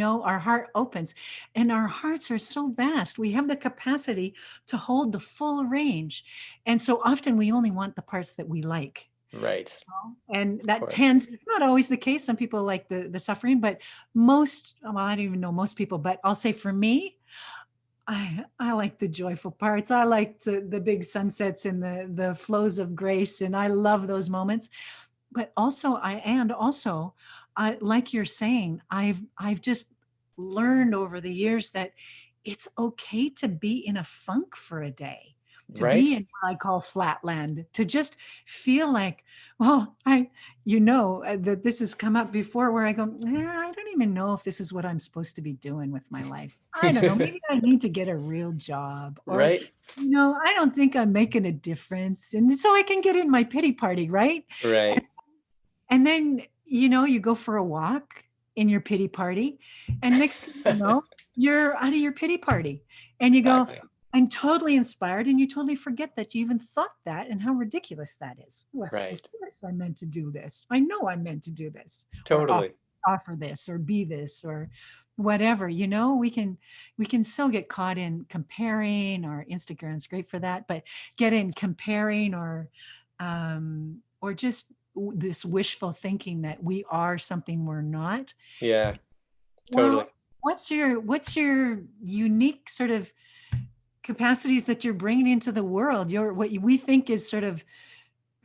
our heart opens, and our hearts are so vast. We have the capacity to hold the full range. And so often we only want the parts that we like. Right. And Of that course. it's not always the case. Some people like the suffering, but most, well, I don't even know most people, but I'll say for me, I like the joyful parts. I like the big sunsets and the flows of grace. And I love those moments. But also like you're saying, I've just learned over the years that it's okay to be in a funk for a day, to be Right. in what I call flatland, to just feel like, well, that this has come up before where I go, I don't even know if this is what I'm supposed to be doing with my life. I don't know. Maybe I need to get a real job, or, Right. I don't think I'm making a difference. And so I can get in my pity party, right? Right. And then, you go for a walk in your pity party, and next thing you know, you're out of your pity party, and you go, Exactly. I'm totally inspired. And you totally forget that you even thought that and how ridiculous that is. Well, of Right. course I meant to do this. I know I meant to do this. Or, oh, Totally. offer this or be this or whatever, we can so get caught in comparing, or Instagram's great for that, but get in comparing or just this wishful thinking that we are something we're not. Yeah, totally. Well, what's your unique sort of capacities that you're bringing into the world? What we think is sort of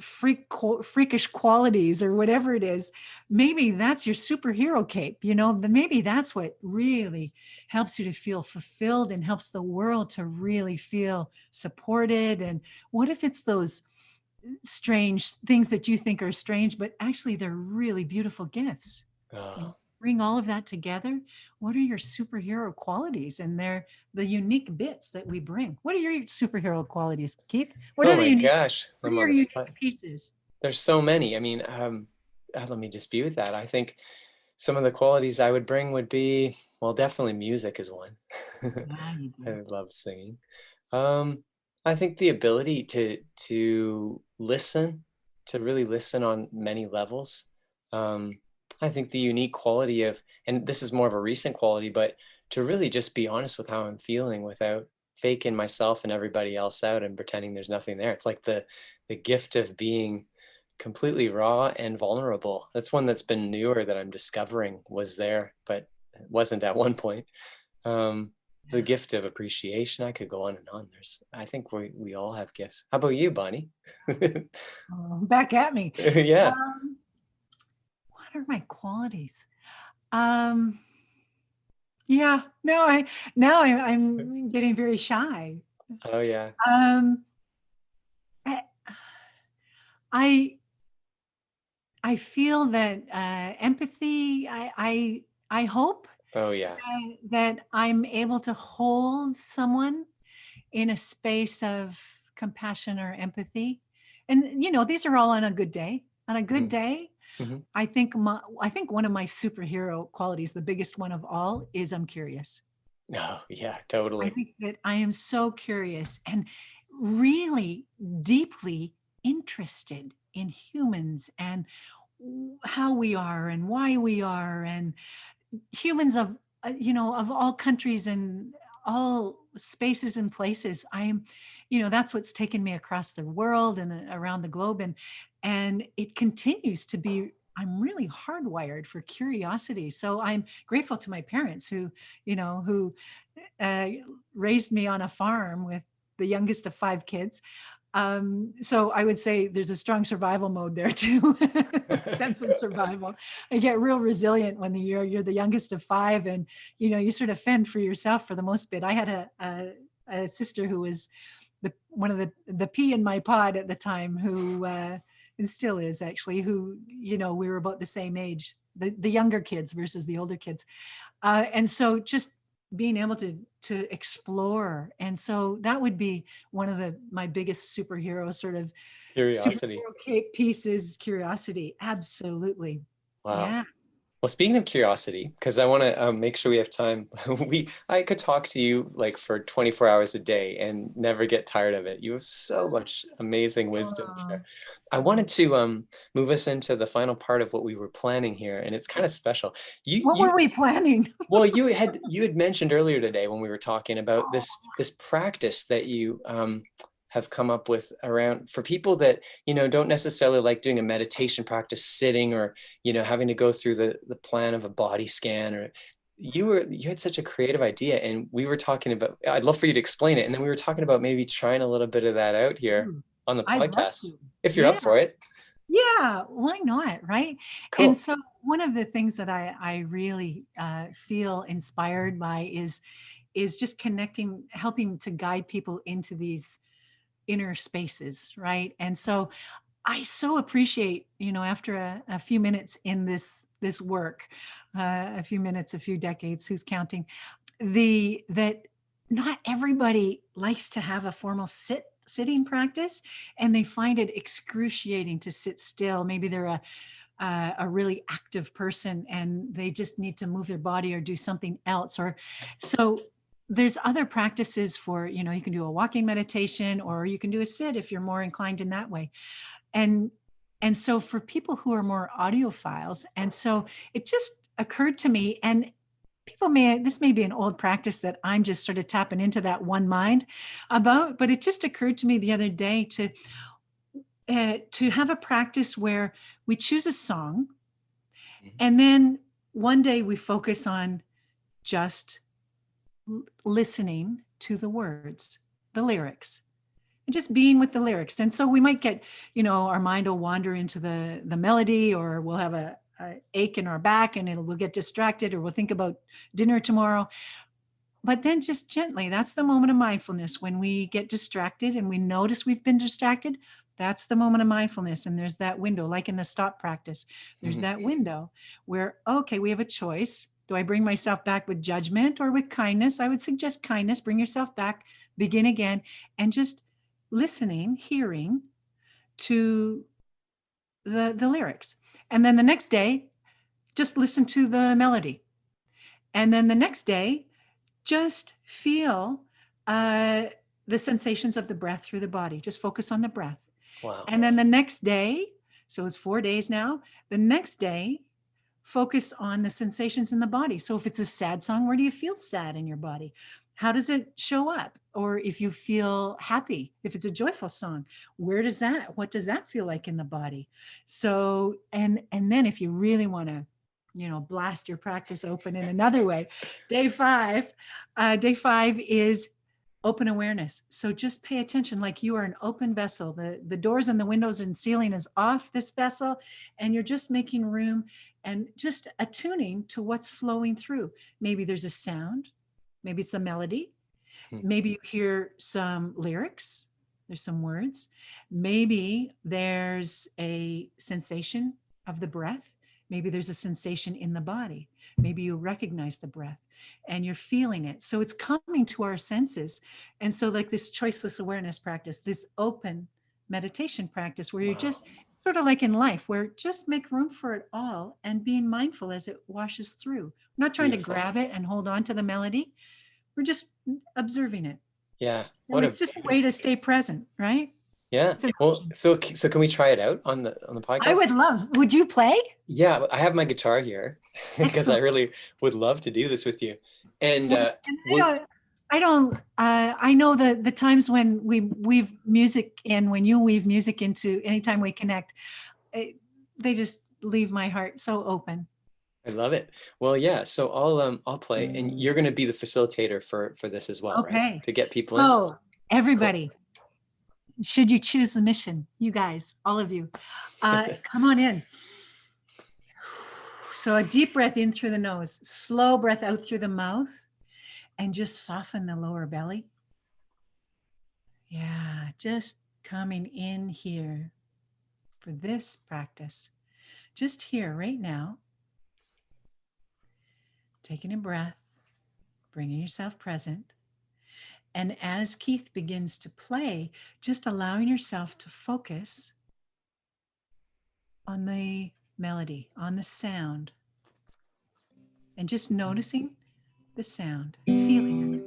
freakish qualities or whatever it is. Maybe that's your superhero cape, maybe that's what really helps you to feel fulfilled and helps the world to really feel supported. And what if it's those strange things that you think are strange, but actually they're really beautiful gifts? Oh. Bring all of that together. What are your superhero qualities? And they're the unique bits that we bring. What are your superhero qualities, Keith? What Oh are the my unique, gosh, what I'm are your on the unique spot. pieces? There's so many. I mean, let me dispute with that. I think some of the qualities I would bring would be, well, definitely music is one. Yeah, you I do. love singing. I think the ability to listen, to really listen on many levels. I think the unique quality of, and this is more of a recent quality, but to really just be honest with how I'm feeling without faking myself and everybody else out and pretending there's nothing there. It's like the gift of being completely raw and vulnerable. That's one that's been newer that I'm discovering was there, but it wasn't at one point. The gift of appreciation. I could go on and on. I think we all have gifts. How about you, Bonnie? Back at me. Yeah. What are my qualities? Um, yeah, no, I'm getting very shy. Oh yeah. Um, I, I I feel that empathy. I hope Oh yeah. that I'm able to hold someone in a space of compassion or empathy, and these are all on a good day. On a good Hmm. day, Hmm. I think one of my superhero qualities, the biggest one of all, is I'm curious. Oh yeah, I totally. think that I am so curious and really deeply interested in humans and how we are and why we are, and humans of of all countries and all spaces and places. That's what's taken me across the world and around the globe, and it continues to be. I'm really hardwired for curiosity. So I'm grateful to my parents who uh, raised me on a farm with the youngest of 5 kids. So I would say there's a strong survival mode there too, sense of survival. I get real resilient when you're the youngest of 5, and you sort of fend for yourself for the most bit. I had a sister who was one of the pea in my pod at the time, who and still is actually, who we were about the same age, the younger kids versus the older kids, and so just being able to explore. And so that would be one of my biggest Curiosity. superhero cape pieces, curiosity. Absolutely. Wow. Yeah. Well, speaking of curiosity, because I want to make sure we have time, I could talk to you like for 24 hours a day and never get tired of it. You have so much amazing wisdom to Oh, share. I wanted to move us into the final part of what we were planning here, and it's kind of special. You what you were we planning? well, you had mentioned earlier today when we were talking about this practice that you have come up with around for people that don't necessarily like doing a meditation practice sitting, or having to go through the plan of a body scan. Or you had such a creative idea, and we were talking about. I'd love for you to explain it, and then we were talking about maybe trying a little bit of that out here Ooh, on the I'd love podcast to. if you're Yeah. up for it. Yeah, why not, right? And Cool. so one of the things that I really feel inspired by is just connecting, helping to guide people into these inner spaces, right? And so I so appreciate, after a few minutes in this work, a few minutes, a few decades, who's counting, that not everybody likes to have a formal sitting practice, and they find it excruciating to sit still. Maybe they're a really active person and they just need to move their body or do something else. Or so there's other practices for, you can do a walking meditation, or you can do a sit if you're more inclined in that way. And and so for people who are more audiophiles, and so it just occurred to me, and this may be an old practice that I'm just sort of tapping into that one mind about, but it just occurred to me the other day to have a practice where we choose a song, and then one day we focus on just listening to the words, the lyrics, and just being with the lyrics. And so we might get, our mind will wander into the melody, or we'll have a ache in our back, and we'll get distracted, or we'll think about dinner tomorrow. But then just gently, that's the moment of mindfulness. When we get distracted and we notice we've been distracted, that's the moment of mindfulness. And there's that window, like in the stop practice, there's that window where, okay, we have a choice. Do I bring myself back with judgment or with kindness? I would suggest kindness. Bring yourself back, begin again, and just listening, hearing to the lyrics. And then the next day, just listen to the melody. And then the next day, just feel the sensations of the breath through the body. Just focus on the breath. Wow. And then the next day, so it's 4 days now, the next day, focus on the sensations in the body. So if it's a sad song, where do you feel sad in your body? How does it show up? Or if you feel happy, if it's a joyful song, what does that feel like in the body? So, and then if you really want to, blast your practice open in another way, day five is open awareness. So just pay attention, like you are an open vessel. The doors and the windows and ceiling is off this vessel, and you're just making room and just attuning to what's flowing through. Maybe there's a sound, maybe it's a melody, maybe you hear some lyrics, there's some words, maybe there's a sensation of the breath. Maybe there's a sensation in the body. Maybe you recognize the breath and you're feeling it. So it's coming to our senses. And so like this choiceless awareness practice, this open meditation practice, where you're just sort of like in life, where just make room for it all and being mindful as it washes through. We're not trying to grab it and hold on to the melody. We're just observing it. Yeah. And it's just a way to stay present, right? Yeah. Well, so can we try it out on the podcast? I would love. Would you play? Yeah, I have my guitar here because I really would love to do this with you. And I know the times when we weave music in, when you weave music into, anytime we connect, they just leave my heart so open. I love it. Well, yeah. So I'll play, and you're going to be the facilitator for this as well, Okay. right? To get people in. So everybody. Cool. Should you choose the mission, you guys, all of you, come on in. So a deep breath in through the nose, slow breath out through the mouth, and just soften the lower belly. Yeah, just coming in here for this practice. Just here right now. Taking a breath, bringing yourself present. And as Keith begins to play, just allowing yourself to focus on the melody, on the sound, and just noticing the sound, feeling it.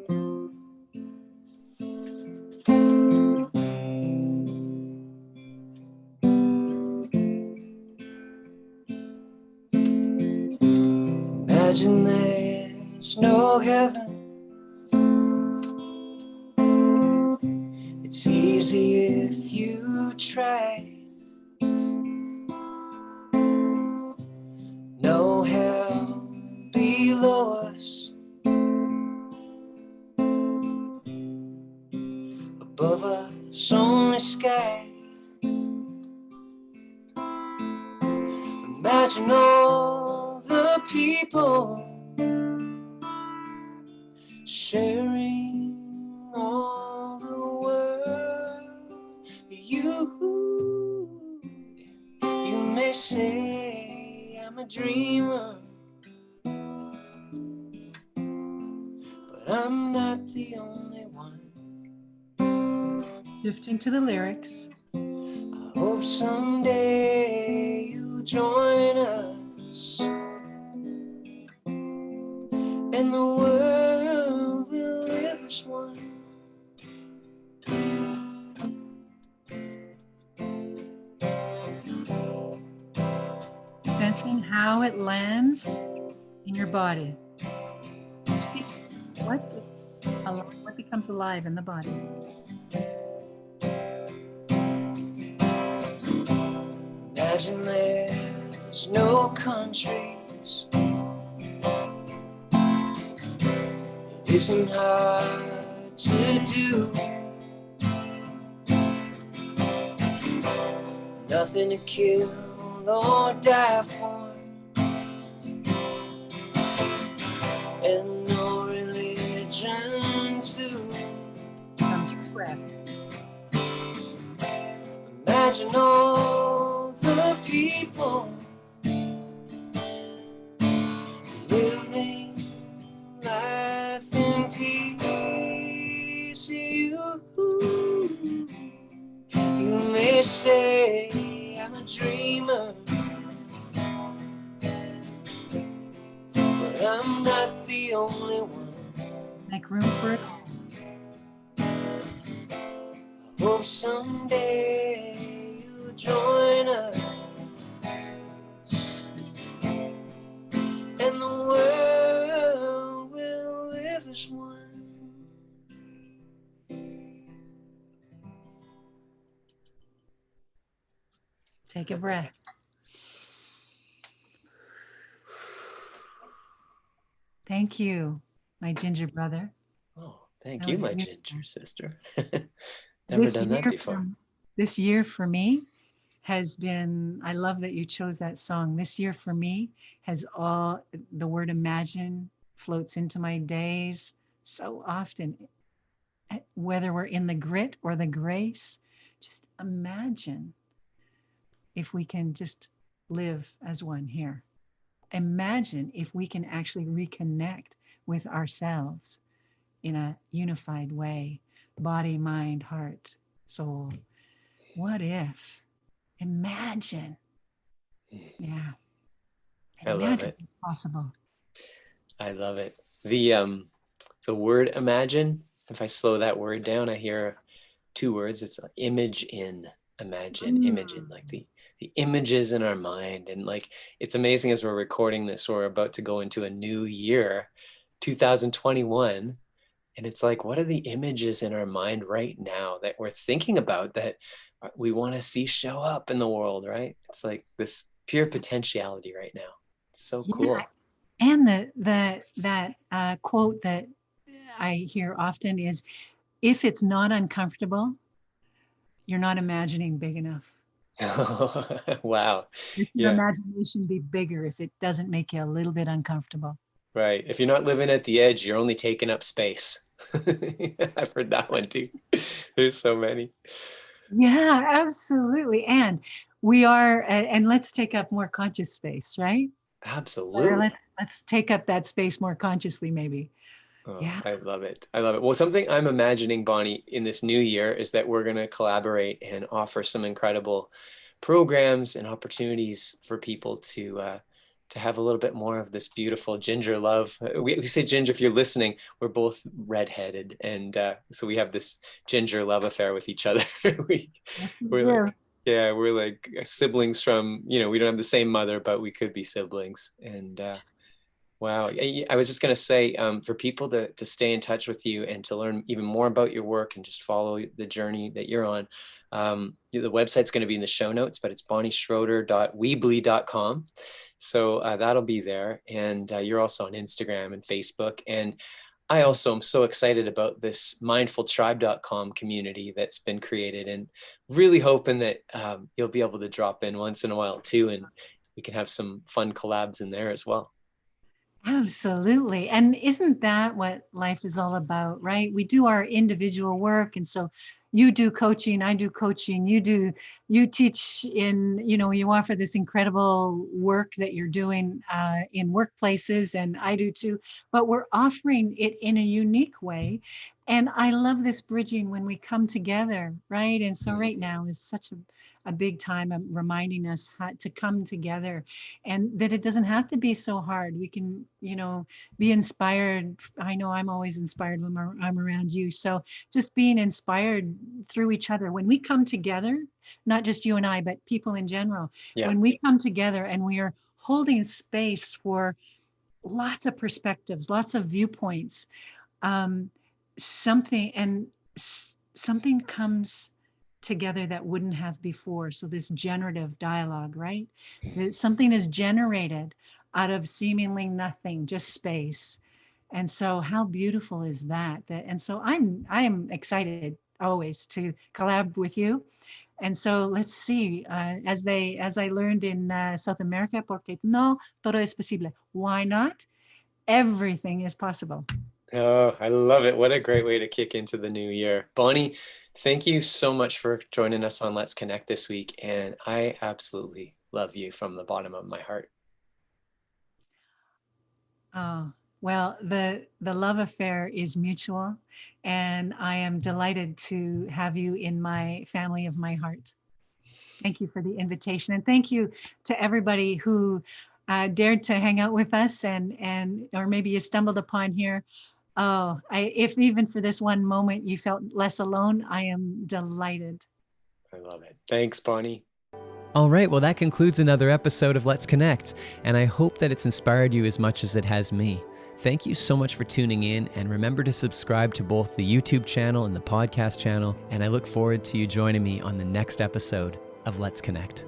Imagine there's no heaven. It's easy if you try. No hell below us. Above us only sky. Imagine all the people sharing all the world. You may say I'm a dreamer, but I'm not the only one. Shifting to the lyrics. I hope someday you'll join us, and the world will live as one. Sensing how it lands in your body. What is alive? What becomes alive in the body? Imagine there's no countries. It isn't hard to do. Nothing to kill or die for, and no religion too. Come to breath. Imagine all the people living life in peace. You may say I'm a dreamer, but I'm not the only one. Make room for it. Hope someday you'll join us, and the world will live as one. Take a breath. Thank you, my ginger brother. Oh, thank That you, was my beautiful. ginger sister. Never done that before. This year for me has been, I love that you chose that song. This year for me has all, the word imagine floats into my days so often, whether we're in the grit or the grace. Just imagine if we can just live as one here. Imagine if we can actually reconnect with ourselves in a unified way, body, mind, heart, soul. What if? Imagine. Yeah. I love it. It's possible. I love it. The word imagine, if I slow that word down, I hear two words. It's image in, imagine, image in, like the images in our mind. And like, it's amazing as we're recording this, we're about to go into a new year, 2021. And it's like, what are the images in our mind right now that we're thinking about that we want to see show up in the world, right? It's like this pure potentiality right now. It's so cool. And that quote that I hear often is, if it's not uncomfortable, you're not imagining big enough. Wow. Your imagination be bigger if it doesn't make you a little bit uncomfortable. Right. If you're not living at the edge, you're only taking up space. I've heard that one too. There's so many. Yeah, absolutely. And we are, and let's take up more conscious space, right? Absolutely. Or let's take up that space more consciously, maybe. Oh, yeah. I love it. I love it. Well, something I'm imagining, Bonnie, in this new year is that we're going to collaborate and offer some incredible programs and opportunities for people to have a little bit more of this beautiful ginger love. We say ginger, if you're listening, we're both redheaded. And so we have this ginger love affair with each other. We're like siblings from, we don't have the same mother, but we could be siblings. And wow. I was just going to say, for people to stay in touch with you and to learn even more about your work and just follow the journey that you're on, the website's going to be in the show notes, but it's bonnieschroeder.weebly.com. So that'll be there. And you're also on Instagram and Facebook. And I also am so excited about this mindfultribe.com community that's been created, and really hoping that you'll be able to drop in once in a while too. And we can have some fun collabs in there as well. Absolutely. And isn't that what life is all about, right? We do our individual work. And so you do coaching, I do coaching, you teach in, you offer this incredible work that you're doing in workplaces, and I do too, but we're offering it in a unique way. And I love this bridging when we come together, right? And so right now is such a big time of reminding us how to come together, and that it doesn't have to be so hard. We can, be inspired. I know I'm always inspired when I'm around you. So just being inspired through each other. When we come together, not just you and I, but people in general, when we come together and we are holding space for lots of perspectives, lots of viewpoints. Um, something something comes together that wouldn't have before. So this generative dialogue, right? That something is generated out of seemingly nothing, just space. And so how beautiful is that? And so I am excited always to collab with you. And so let's see, as I learned in South America, porque no todo es posible. Why not? Everything is possible. Oh, I love it. What a great way to kick into the new year. Bonnie, thank you so much for joining us on Let's Connect this week. And I absolutely love you from the bottom of my heart. Oh, well, the love affair is mutual, and I am delighted to have you in my family of my heart. Thank you for the invitation, and thank you to everybody who dared to hang out with us, and or maybe you stumbled upon here. Oh, if even for this one moment you felt less alone, I am delighted. I love it. Thanks, Bonnie. All right, well, that concludes another episode of Let's Connect, and I hope that it's inspired you as much as it has me. Thank you so much for tuning in, and remember to subscribe to both the YouTube channel and the podcast channel, and I look forward to you joining me on the next episode of Let's Connect.